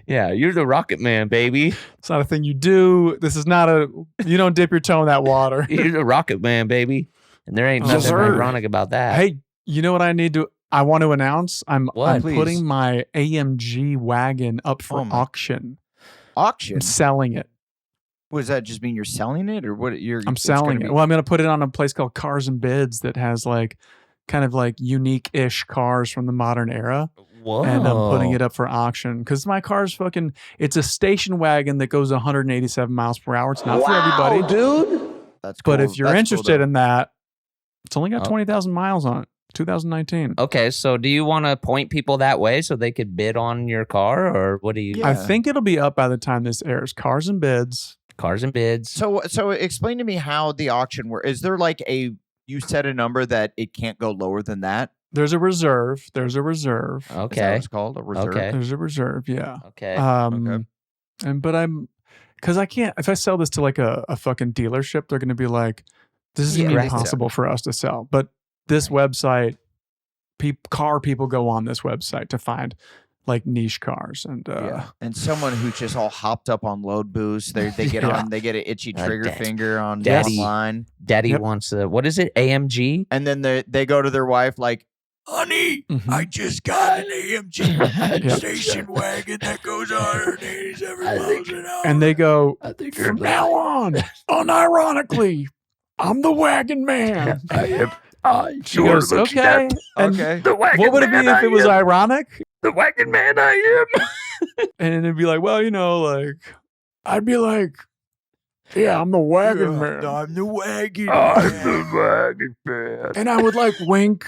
Yeah. You're the Rocket Man, baby. It's not a thing you do. This is not you don't dip your toe in that water. You're the Rocket Man, baby. And there ain't Yes, nothing sir. ironic about that. Hey, you know what I need to I want to announce I'm Please. putting my AMG wagon up for auction. Auction? I'm selling it. What does that just mean? You're selling it, or what? I'm selling it. Well, I'm going to put it on a place called Cars and Bids that has like kind of like unique-ish cars from the modern era. Whoa. And I'm putting it up for auction because my car's fucking. It's a station wagon that goes 187 miles per hour. It's not for everybody, dude. That's cool. But if you're That's interested cool, in that, it's only got 20,000 miles on it. 2019. Okay, so do you want to point people that way so they could bid on your car, or what do you? Yeah. I think it'll be up by the time this airs. Cars and Bids. Cars and Bids. So explain to me how the auction works. Is there like you set a number that it can't go lower than that? There's a reserve. There's a reserve. Is that Okay. what it's called? A reserve? Okay. There's a reserve. Yeah. Okay. Okay. But because I can't. If I sell this to like a fucking dealership, they're going to be like, "This is Yeah, impossible for us to sell." But this website, car people go on this website to find like niche cars, and And someone who's just all hopped up on load boost, they get Yeah. on, they get an itchy trigger Dad- finger on Daddy. online, Daddy Yep. wants a, what is it? AMG? and then they go to their wife like, "Honey, Mhm. I just got an AMG station wagon that goes 187 miles an hour." and they go I think from now on, unironically, I'm the wagon man. I am. I She sure goes, looking okay. at And Okay. the wagon what would it be man if I it was am. ironic? The wagon man I am. And it'd be like, well, like, I'd be like, yeah, I'm the wagon man. I'm the wagon. I'm man. the wagon man. And I would like wink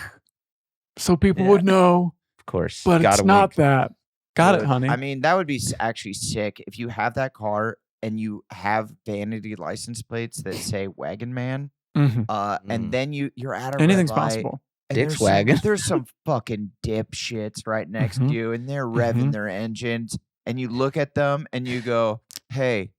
so people would know, Of course. but Gotta it's not wink. that. Got it, Good. honey. I mean, that would be actually sick if you have that car and you have vanity license plates that say "Wagon Man," Mhm. and Mm. then you're at a Anything's red light, possible. and Dick's there's some- wagon. There's some fucking dipshits right next Mhm. to you, and they're revving Mhm. their engines, and you look at them and you go, "Hey,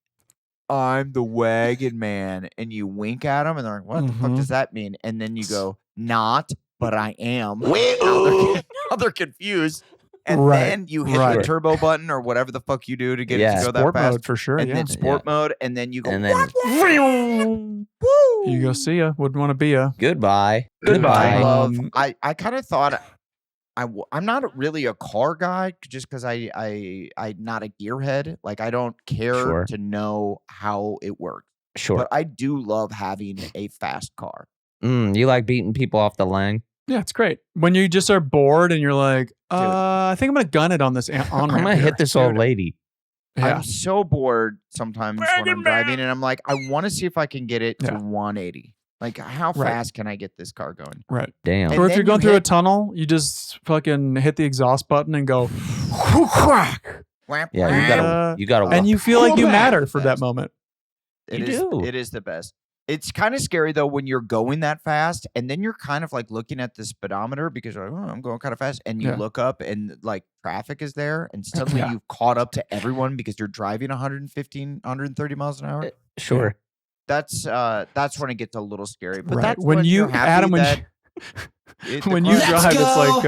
I'm the Wagon Man," and you wink at them, and they're like, "What the fuck Mhm. does that mean?" And then you go, "Not, but I am." Now they're confused. And Right, then you hit right. the turbo button or whatever the fuck you do to get it Yeah. to go that Sport fast. mode for sure. And Yeah. then sport mode, and then you go, And then woo! You go see ya. Wouldn't want to be ya. goodbye. I Goodbye. love. Um, I kind of thought I'm not really a car guy just because I'm not a gearhead. Like I don't care Sure. to know how it works, Sure. but I do love having a fast car. You like beating people off the line? Yeah, it's great. When you just are bored and you're like, I think I'm going to gun it on this on I'm going to hit this old lady. Yeah. I'm so bored sometimes when I'm driving, and I'm like, I want to see if I can get it to Yeah. 180. Like, how Right. fast can I get this car going? Right. Damn. And Or if then you're going you through a hit- tunnel, you just fucking hit the exhaust button and go, Yeah, you gotta and you feel like you Pull back. matter for that moment. It You is. do. It is the best. It's kind of scary though when you're going that fast, and then you're kind of like looking at the speedometer because you're like, oh, I'm going kind of fast, and you Yeah. look up and like traffic is there, and suddenly Yeah. you've caught up to everyone because you're driving 115, 130 miles an hour. Sure. That's when it gets a little scary. But Right. that's When you, you're happy Adam, when that when you drive, it's like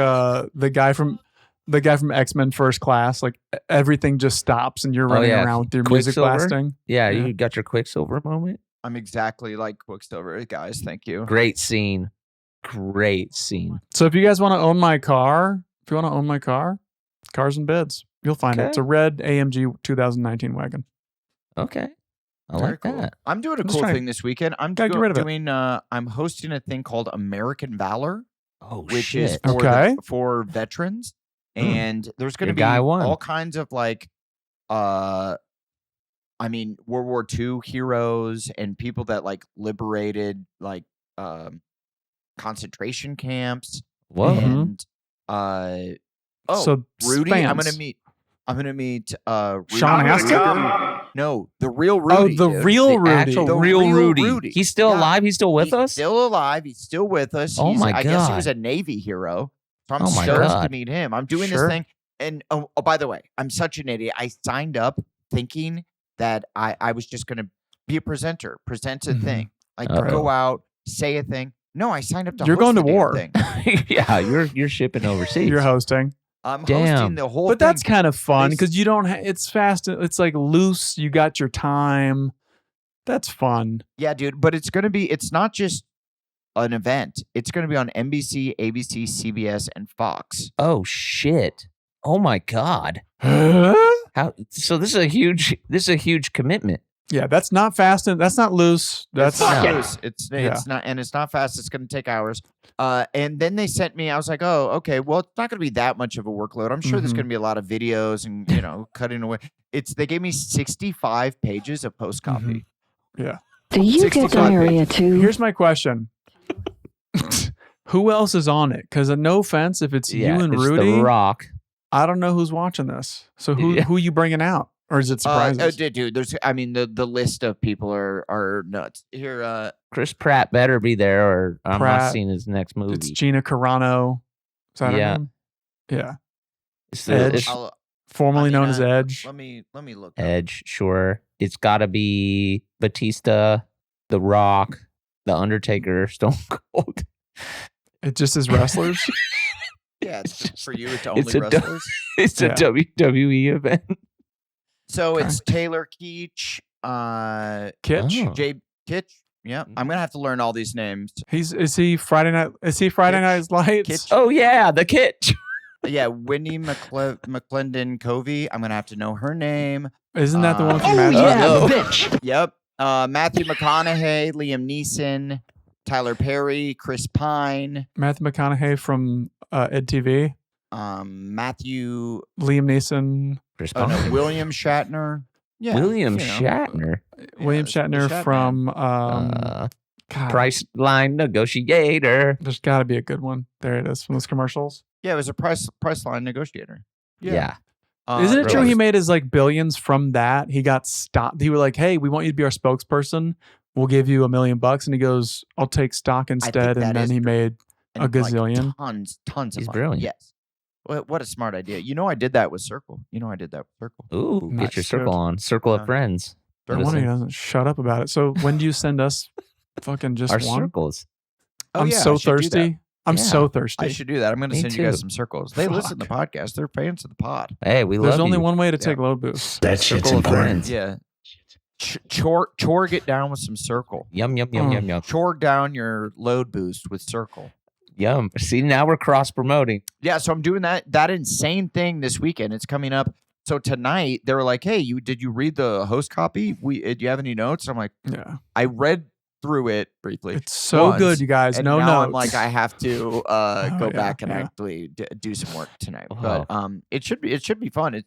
the guy from X-Men First Class. Like everything just stops and you're running yeah. around with your music Quicksilver? blasting. Yeah, Yeah. you got your Quicksilver moment. I'm exactly like Quicksilver, guys. Thank you. Great scene. Great scene. So if you guys want to own my car, Cars and Bids, you'll find it. It's a red AMG 2019 wagon. Okay. I Very like cool. that. I'm doing a I'm just cool trying to- thing this weekend. I'm Gotta get rid of it. doing. I'm hosting a thing called American Valor, Oh, which shit. is for Okay. for veterans, and there's going to Your be guy won. all kinds of like, I mean, World War II heroes and people that like liberated like concentration camps. Whoa. Mhm. And So Rudy, I'm spans. gonna meet Rudy. Sean Astin? No, the real Oh, Rudy. the dude. real The Rudy. actual The real real Rudy. Rudy. He's still Yeah. alive. He's still with He's us. Still alive. He's still with us. Oh my I guess he God. was a Navy hero. So I'm Oh my stoked to God. meet him. I'm doing Sure. this thing. And oh, by the way, I'm such an idiot. I signed up thinking that I was just going to be a presenter, present a Mhm. thing, like Uh-oh. go out, say a thing. No, I signed up to You're host going the to damn war. thing. Yeah, you're shipping overseas. You're hosting. I'm Damn. hosting the whole But thing. that's kind of fun They- because you don't. It's fast. It's like loose. You got your time. That's fun. Yeah, dude, but it's going to be, it's not just an event. It's going to be on NBC, ABC, CBS, and Fox. Oh shit! Oh my god! How? So this is a huge commitment. Yeah, that's not fast and that's not loose. That's It's not No. loose. It's not, and it's not fast. It's going to take hours. And then they sent me. I was like, oh, okay. Well, it's not going to be that much of a workload. I'm sure there's Mhm. going to be a lot of videos and cutting away. They gave me 65 pages of post copy. Yeah. Do you get 65 diarrhea too? Here's my question. Who else is on it? Because no offense, if it's you and it's Rudy, The Rock. I don't know who's watching this. So Yeah. who you bringing out? Or is it surprises? Dude, the list of people are nuts. Here, Chris Pratt better be there, or I'm not Pratt. seeing his next movie. It's Gina Carano. Is that her Yeah. name? Yeah. It's Edge. it's Formerly I mean, known as Edge. let me look. up. Edge, sure. It's got to be Batista, The Rock, The Undertaker, Stone Cold. It just is wrestlers. Yeah, It's for you, it's only it's a wrestlers. It's a Yeah. WWE event. So Okay. it's Taylor Keech, Kitch. Oh. Jay Kitch. Yeah, I'm gonna have to learn all these names. Is he Friday night? Is he Friday Kitch. Night's Lights? Kitch. Oh yeah, the Kit. Yeah, Whitney McClendon Covey. I'm gonna have to know her name. Isn't that the one from Oh, Magic? yeah. no. bitch. Yep. Matthew McConaughey, Liam Neeson, Tyler Perry, Chris Pine, Matthew McConaughey from Ed TV. Matthew. Liam Neeson. Chris Oh no, Pine. William Shatner. Yeah, William you know. Shatner. William it's Shatner Shatner. from God, Priceline Negotiator. There's got to be a good one. There it is from those commercials. Yeah, it was a Priceline negotiator. Yeah. Isn't it true really. he made his like billions from that? He got stopped. He was like, "Hey, we want you to be our spokesperson. We'll give you $1 million." And he goes, "I'll take stock instead." that And then is he true. made a And, like, gazillion. tons of He's money. brilliant. Yes. What a smart idea. I did that with Circle. I did that with Circle. Ooh, Nice, get your circle good. on. Circle of Yeah. friends. I Circle. wonder he doesn't shut up about it. So when do you send us fucking just Our one? circles. Oh, I'm yeah, so I should do that. thirsty. I'm Yeah. so thirsty. I should do that. I'm going to Me send you guys too. some circles. They listen to the podcast. They're fans of the pod. Hey, we There's love only you. one way to Yeah. take load boost. That shit's Circle of important. friends. Yeah. Chore get down with some Circle. Yum, yum, yum, Mm. yum, yum. Chore down your load boost with Circle. Yum. See, now we're cross promoting. Yeah, so I'm doing that insane thing this weekend. It's coming up. So tonight they were like, "Hey, did you read the host copy? Do you have any notes?" I'm like, Yeah. I read through it briefly. It's so once, good, you guys. and no now notes. I'm like, I have to Oh, go yeah, back and yeah. actually do some work tonight. Wow. But it should be fun.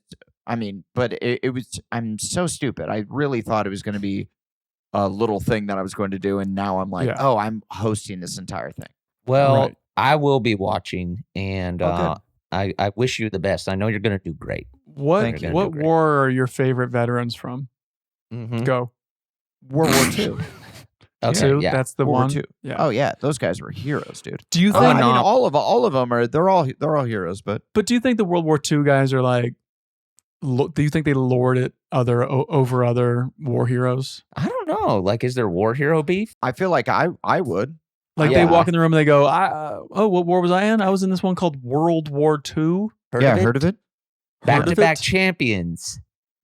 But it was. I'm so stupid. I really thought it was going to be a little thing that I was going to do, and now I'm like, Yeah. oh, I'm hosting this entire thing. Well, Right. I will be watching, and Oh, I wish you the best. I know you're going to do great. what Thank you. what Great. war are your favorite veterans from? Mm-hmm. Go. World War II. Okay, Two, yeah. that's the World War one. II. Yeah. Oh yeah, those guys were heroes, dude. Do you Oh, think? I no. mean, all of them are. They're all heroes, but But do you think the World War II guys are like? Do you think they lord it over other war heroes? I don't know. Like, is there war hero beef? I feel like I would. Like Yeah. they walk in the room and they go, what war was I in? I was in this one called World War II. Heard yeah, of it? heard of it. Back Heard to of back it? champions.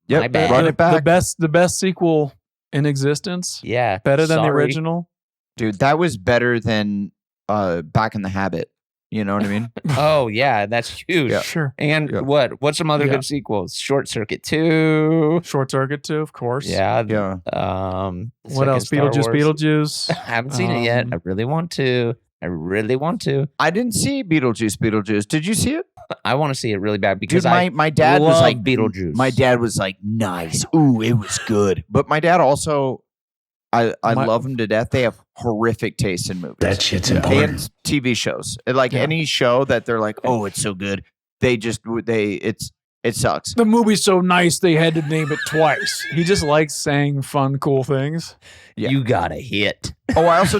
Yep, My bad. run it back, The best sequel in existence. Yeah. Better than the sorry. original. dude. That was better than Back in the Habit. You know what I mean? Oh, yeah. That's huge. Yeah. Sure. And Yeah. what's some other Yeah. good sequels? Short Circuit 2. Short Circuit too, of course. Yeah. Yeah. What else? Beetlejuice. I haven't seen it yet. Um, I really want to. I didn't see Beetlejuice. Did you see it? I want to see it really bad because Dude, my dad was love like Beetlejuice. My dad was like, nice. Ooh, it was good. But my dad also, I My- love him to death. They have horrific taste in movies. That shit's and important. TV shows. Like Yeah. any show that they're like, oh, it's so good. It sucks. The movie's so nice they had to name it twice. He just likes saying fun, cool things. Yeah. You got a hit. Oh, I also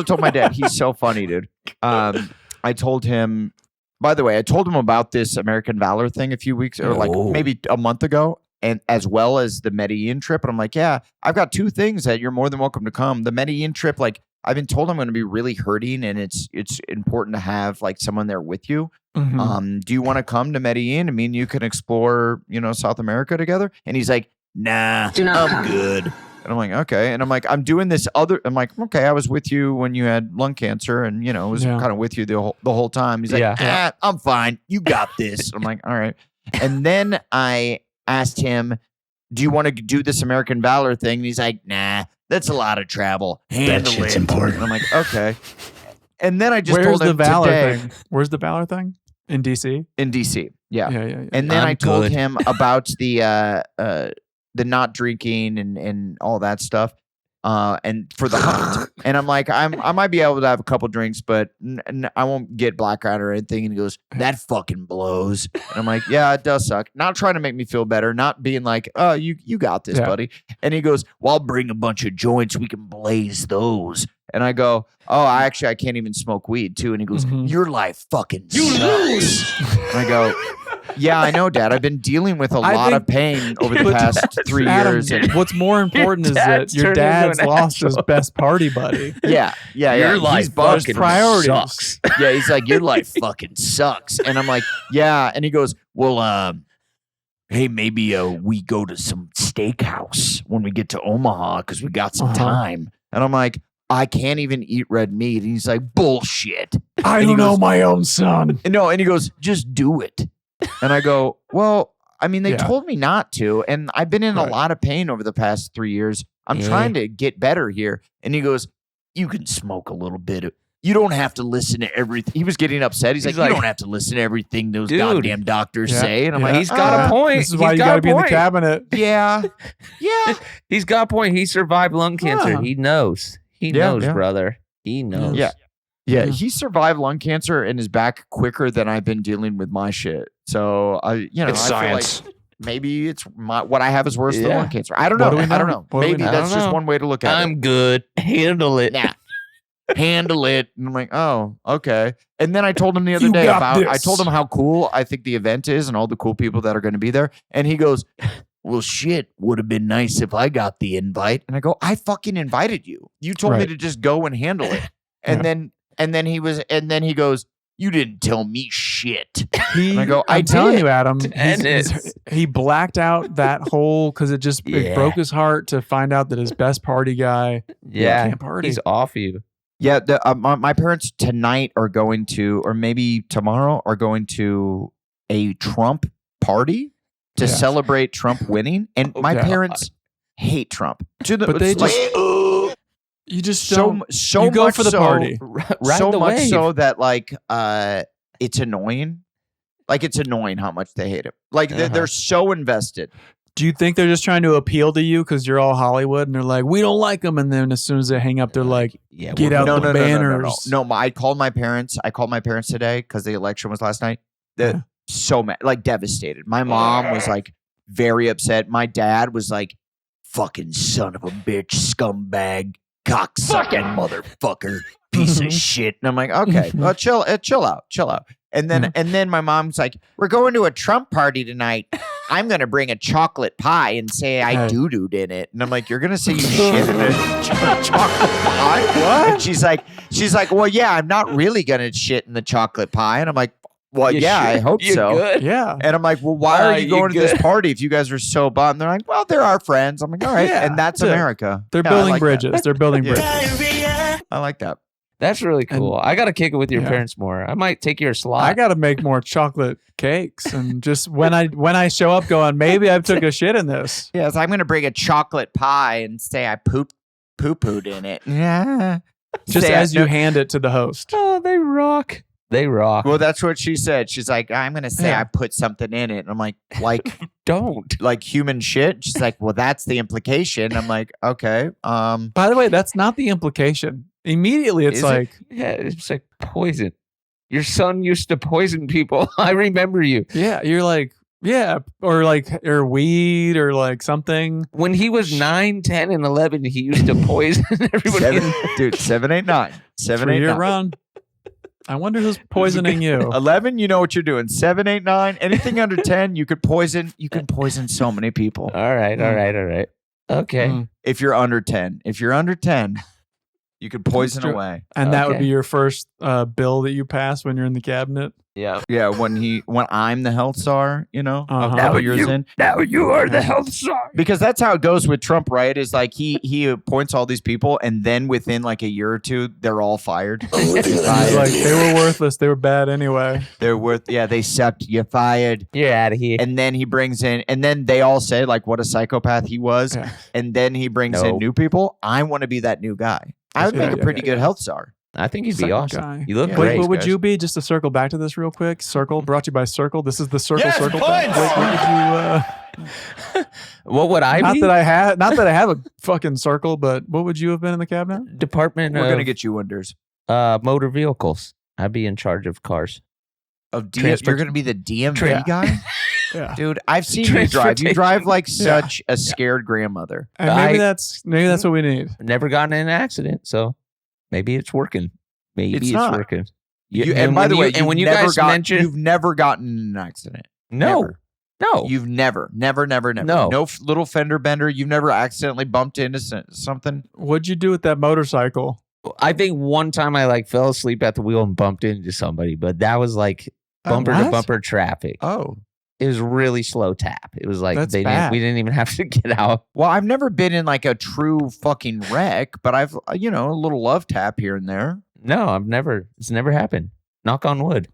told my dad, he's so funny, dude. I told him, by the way, I told him about this American Valor thing a few weeks or like Oh. maybe a month ago, and as well as the Medellin trip. And I'm like, yeah, I've got two things that you're more than welcome to come. The Medellin trip, like I've been told I'm going to be really hurting, and it's important to have like someone there with you. Mhm. Do you want to come to Medellin? I mean, you can explore, South America together. And he's like, nah, Do not I'm come. good. And And I'm like, okay. And I'm like, I'm doing this other. I'm like, okay, I was with you when you had lung cancer, and I was kind of with you the whole time. He's like, I'm fine. You got this. I'm like, all right. And then I asked him, do you want to do this American Valor thing? And he's like, nah, that's a lot of travel. Handle it. important. And I'm like, okay. And then I just Where's told him the Valor today, thing? Where's the Valor thing? In DC? in DC. Yeah. Yeah. And then I'm I told good. him about the not drinking and all that stuff. And for the hunt. And I'm like, I might be able to have a couple drinks, but I won't get blackout or anything. And he goes, that fucking blows. And I'm like, yeah, it does suck. Not trying to make me feel better, not being like, oh, you got this, buddy. And he goes, well, I'll bring a bunch of joints. We can blaze those. And I go, oh, I can't even smoke weed too. And he goes, your life fucking sucks. And I go, yeah, I know, Dad. I've been dealing with a lot of pain over the past 3 years. And What's more important is that your dad's lost his best party buddy. yeah. Your life He's buzzed. fucking priorities. sucks. Yeah, he's like, your life fucking sucks. And I'm like, yeah. And he goes, well, hey, maybe we go to some steakhouse when we get to Omaha because we got some time. And I'm like, I can't even eat red meat. And he's like, bullshit. I don't know my own son. No, and he goes, just do it. And I go, well, I mean, they told me not to. And I've been in a lot of pain over the past 3 years. I'm trying to get better here. And he goes, you can smoke a little bit. You don't have to listen to everything. He was getting upset. He's like, you don't have to listen to everything those goddamn doctors say. And I'm like, he's got a point. This is why you got to be in the cabinet. Yeah. He's got a point. He survived lung cancer. He knows. He knows, brother. He knows. Yeah, he survived lung cancer and is back quicker than I've been dealing with my shit. So It's science. Feel like maybe it's what I have is worse than lung cancer. I don't know. I don't know. Maybe that's just one way to look at it. I'm good. Handle it. Nah. Handle it. And I'm like, oh, okay. And then I told him the other day I told him how cool I think the event is and all the cool people that are going to be there. And he goes, well, shit, would have been nice if I got the invite. And I go, I fucking invited you. You told me to just go and handle it. And then he goes, you didn't tell me shit. And I go, I'm telling you, Adam, he blacked out that whole because it broke his heart to find out that his best party guy can't party. He's off you. Yeah, my parents tonight are going to, or maybe tomorrow, are going to a Trump party to celebrate Trump winning. And my parents hate Trump. But they just... You just don't. So you go much for the party. So much so that like it's annoying. Like it's annoying how much they hate him. Like they're so invested. Do you think they're just trying to appeal to you because you're all Hollywood and they're like, we don't like them, and then as soon as they hang up, they're like, get out the banners. No, I called my parents. Today because the election was last night. They're so mad, like devastated. My mom was like very upset. My dad was like, fucking son of a bitch, scumbag. Cocksucking motherfucker, piece of shit. And I'm like, okay, well, chill out. And then my mom's like, we're going to a Trump party tonight. I'm gonna bring a chocolate pie and say I doo-dooed in it. And I'm like, you're gonna say you shit in a chocolate pie? What? And she's like, well, yeah, I'm not really gonna shit in the chocolate pie. And I'm like, well, I hope so. Good? Yeah. And I'm like, well, why are you going to this party if you guys are so bummed? They're like, well, they're our friends. I'm like, all right. And that's America. They're building bridges. They're building bridges. I like that. That's really cool. I got to kick it with your parents more. I might take your slot. I got to make more chocolate cakes. And just when I show up going, maybe I took a shit in this. Yes, I'm going to bring a chocolate pie and say I poo-pooed in it. Yeah. Just as you hand it to the host. Oh, they rock. They rock. Well, that's what she said. She's like, I'm going to say I put something in it. And I'm like don't. Like human shit? She's like, well, that's the implication. I'm like, okay. By the way, that's not the implication. Immediately, it's like... it's like poison. Your son used to poison people. I remember you. Yeah, you're like... Yeah, or weed or like something. When he was 9, 10, and 11, he used to poison everybody. 7, 8, 9. 7, 8, 9. Run. I wonder who's poisoning you. 11, you know what you're doing. 7, 8, 9. Anything under 10, you could poison. You can poison so many people. All right. Okay. If you're under 10. You could poison true. away. And that would Okay. be your first bill that you pass when you're in the cabinet. Yeah. Yeah, when I'm the health czar, a Uh-huh. couple years in. Now you are the health czar. Because that's how it goes with Trump, right? Is like he appoints all these people, and then within like a year or two, they're all fired. He's like, they were worthless. They were bad anyway. They sucked. You're fired. You're out of here. And then he brings in, and then they all say like what a psychopath he was. Yeah. And then he brings in new people. I want to be that new guy. I would make a pretty good health czar. I think he'd be Second awesome. guy. You look Yeah. great. What would guys. you be? Just to circle back to this real quick. Circle brought to you by Circle. This is the Circle Yes, Circle. points! Thing. What would you? What would I Not be? that I have a fucking circle, but what would you have been in the cabinet? Department We're of gonna get you wonders motor vehicles. I'd be in charge of cars. of Transport- You're gonna be the DMV Tra- guy, Yeah. dude. I've seen you drive. You drive like Yeah. such a scared grandmother. And maybe that's what we need. Never gotten in an accident, so maybe it's working. Maybe It's it's not. working. And by the way, and when you never guys mentioned you've never gotten in an accident. no, Never. no, You've never. No. Little fender bender. You've never accidentally bumped into something. What'd you do with that motorcycle? I think one time I like fell asleep at the wheel and bumped into somebody, but that was like bumper to what? bumper traffic. Oh. It was really slow tap. It was like That's we bad. didn't even have to get out. Well, I've never been in like a true fucking wreck, but I've a little love tap here and there. No, it's never happened. Knock on wood.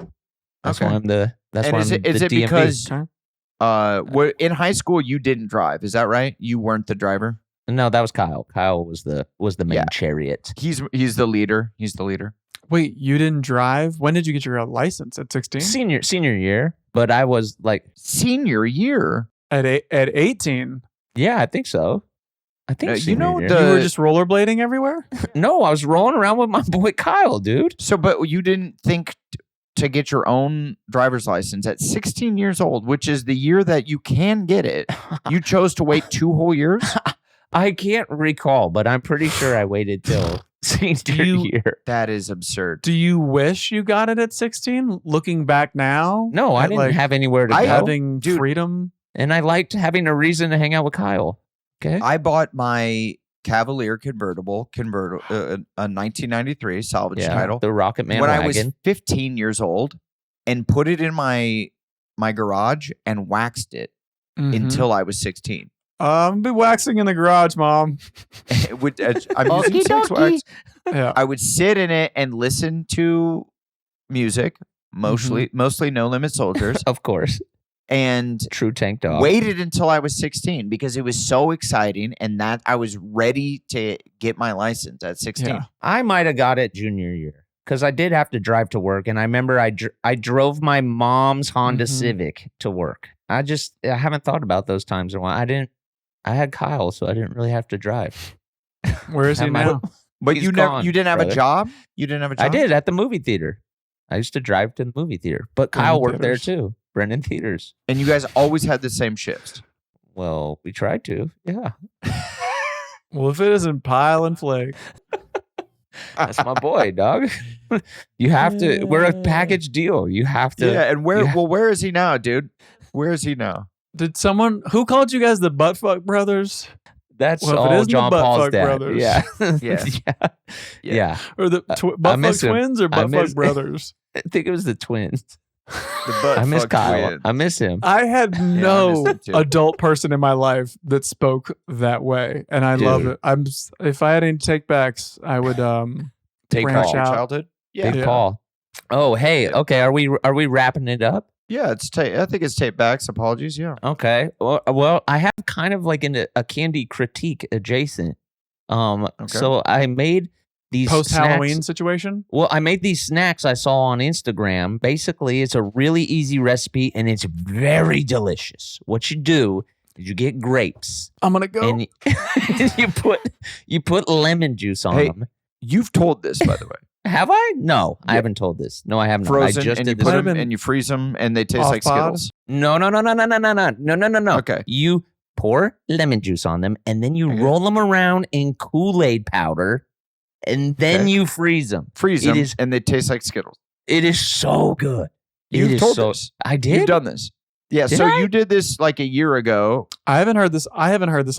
That's Okay. why I'm the And why is I'm it- is the it DMV. because- Okay. In high school you didn't drive, is that right? You weren't the driver. No, that was Kyle. Kyle was the main Yeah. chariot. He's the leader. He's the leader. Wait, you didn't drive? When did you get your license? At 16? Senior year, but I was like, Senior year. At 18? yeah, I think so. I think You senior know year. the- You were just rollerblading everywhere? No, I was rolling around with my boy Kyle, dude. So, but you didn't think to get your own driver's license at 16 years old, which is the year that you can get it. You chose to wait 2 whole years. I can't recall, but I'm pretty sure I waited till senior year. That is absurd. Do you wish you got it at 16? Looking back now? No, I at, didn't like, have anywhere to go. having Dude. freedom? And I liked having a reason to hang out with Kyle. Okay. I bought my Cavalier convertible, a 1993 salvage title, The Rocket Man when wagon. I was 15 years old, and put it in my garage and waxed it Mhm. until I was 16. Be waxing in the garage, Mom. I'm using sex wax. Yeah. I would sit in it and listen to music, mostly No Limit Soldiers, Of course. and True Tank Dog. waited until I was 16 because it was so exciting and that I was ready to get my license at 16. Yeah. I might have got it junior year because I did have to drive to work. And I remember I drove my mom's Honda Mhm. Civic to work. I haven't thought about those times in a while. I had Kyle, so I didn't really have to drive. Where is he Have my- now? But He's you gone, didn't have brother. a job? You didn't have a job? I did at the movie theater. I used to drive to the movie theater, but Kyle worked there too. Brendan Theaters. And you guys always had the same shifts. Well, we tried to. Yeah. Well, if it isn't Pile and Flake. That's my boy, dog. You have to. We're a package deal. You have to. Yeah, and you ha- where is he now, dude? Where is he now? Did who called you guys the Buttfuck Brothers? That's Well, if it all isn't the John Paul's Buttfuck dad. Brothers. Yeah. Yeah. yeah. Yeah. Or the I miss Buttfuck him. Twins or I miss- Buttfuck Brothers? I think it was the twins. The I miss Buttfuck Kyle. Twins. I miss him. I had I no miss them too. adult person in my life that spoke that way, and I love Dude. it. If I had any take backs, I would Take branch Paul. out. Childhood? Yeah. Big Yeah. Paul. Oh, hey. Okay. Are we wrapping it up? Yeah, I think it's tape backs. Apologies. Yeah. Okay. Well, I have kind of like a candy critique adjacent. So I made these Post Halloween snacks. situation. Well, I made these snacks I saw on Instagram. Basically, it's a really easy recipe and it's very delicious. What you do is you get grapes I'm gonna go. and you put lemon juice on Hey, them. You've told this, by the way. Have I? No, I haven't told this. No, I haven't. Frozen, I just and you did put this. them and you freeze them, and they taste Off like pod? Skittles. No. Okay. You pour lemon juice on them, and then you Okay. roll them around in Kool-Aid powder, and then Okay. you freeze them. Freeze It them, is- and they taste like Skittles. It is so good. You've It is told so. this. I did. You've done this. Yeah. Did so I? you did this like a year ago. I haven't heard this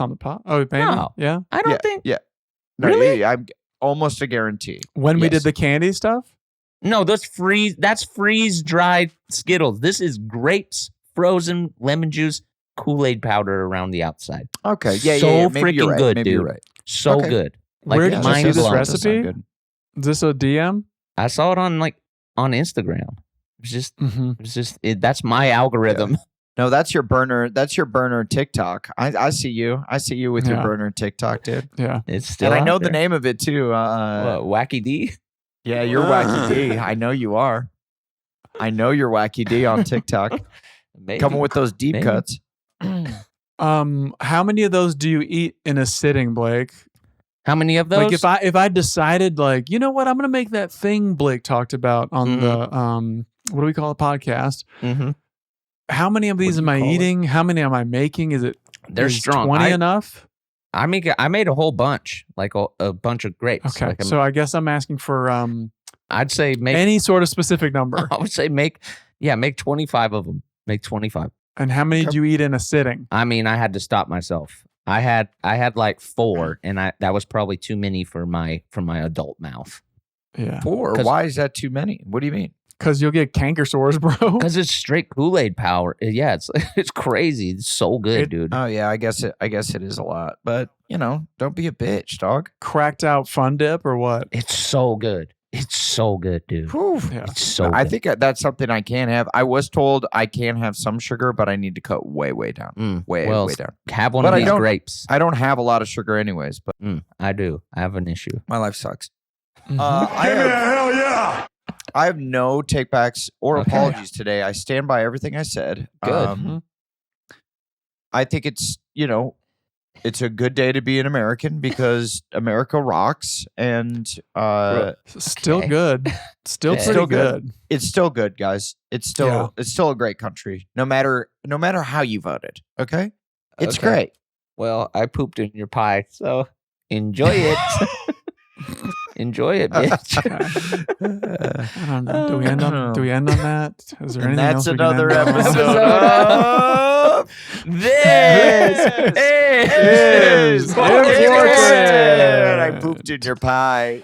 on the pod. Oh, maybe. No. Yeah. I don't yeah, think. Yeah. No, Really? yeah, almost a guarantee. When we Yes. did the candy stuff? No, that's freeze-dried Skittles. This is grapes, frozen lemon juice, Kool-Aid powder around the outside. Okay, yeah, So yeah, yeah. Maybe you're freaking right. good, Maybe dude. you're right. So Okay. good. Where did you mind see this blown. recipe? Good. Is this a DM? I saw it on Instagram. It's just, Mm-hmm. that's my algorithm. No, that's your burner. That's your burner TikTok. I see you. I see you with your Yeah. burner TikTok, dude. Yeah. It's still. And I out know there. the name of it too. What, Wacky D. Yeah, you're Wacky D. I know you are. I know you're Wacky D on TikTok. Maybe. Coming with those deep Maybe. cuts. How many of those do you eat in a sitting, Blake? How many of those? Like if I decided like, you know what, I'm gonna make that thing Blake talked about on the what do we call a podcast? Mhm. How many of these do am you I call it? eating? How many am I making? Is They're strong. 20 enough? I made a whole bunch, like a bunch of grapes. Okay. Like So I guess I'm asking for I'd say make. any sort of specific number. I would say make 25 of them. Make 25. And how many do you eat in a sitting? I mean, I had to stop myself. I had like 4, and that was probably too many for my adult mouth. Yeah. 4? 'Cause- Why is that too many? What do you mean? Because you'll get canker sores, bro. Because it's straight Kool-Aid power. Yeah, it's crazy. It's so good, dude. Oh yeah, I guess it is a lot. But don't be a bitch, dog. Cracked out Fun Dip or what? It's so good. It's so good, dude. Whew. Yeah. It's so I good. think that's something I can have. I was told I can have some sugar, but I need to cut way down. Way down. Have one But of I these don't- grapes. I don't have a lot of sugar anyways, but I do. I have an issue. my life sucks. Mhm. Hell yeah! I have no takebacks or Okay. apologies today. I stand by everything I said. Good. I think it's it's a good day to be an American because America rocks, and Still Okay. good. Still Yeah. pretty Still good. good. It's still good, guys. It's still a great country, no matter how you voted. Okay, it's Okay. great. Well, I pooped in your pie, so enjoy it. Enjoy it, bitch. I don't know. Do we end on that? Is there And anything that's else we can another end on? episode of This is Important. I pooped in your pie.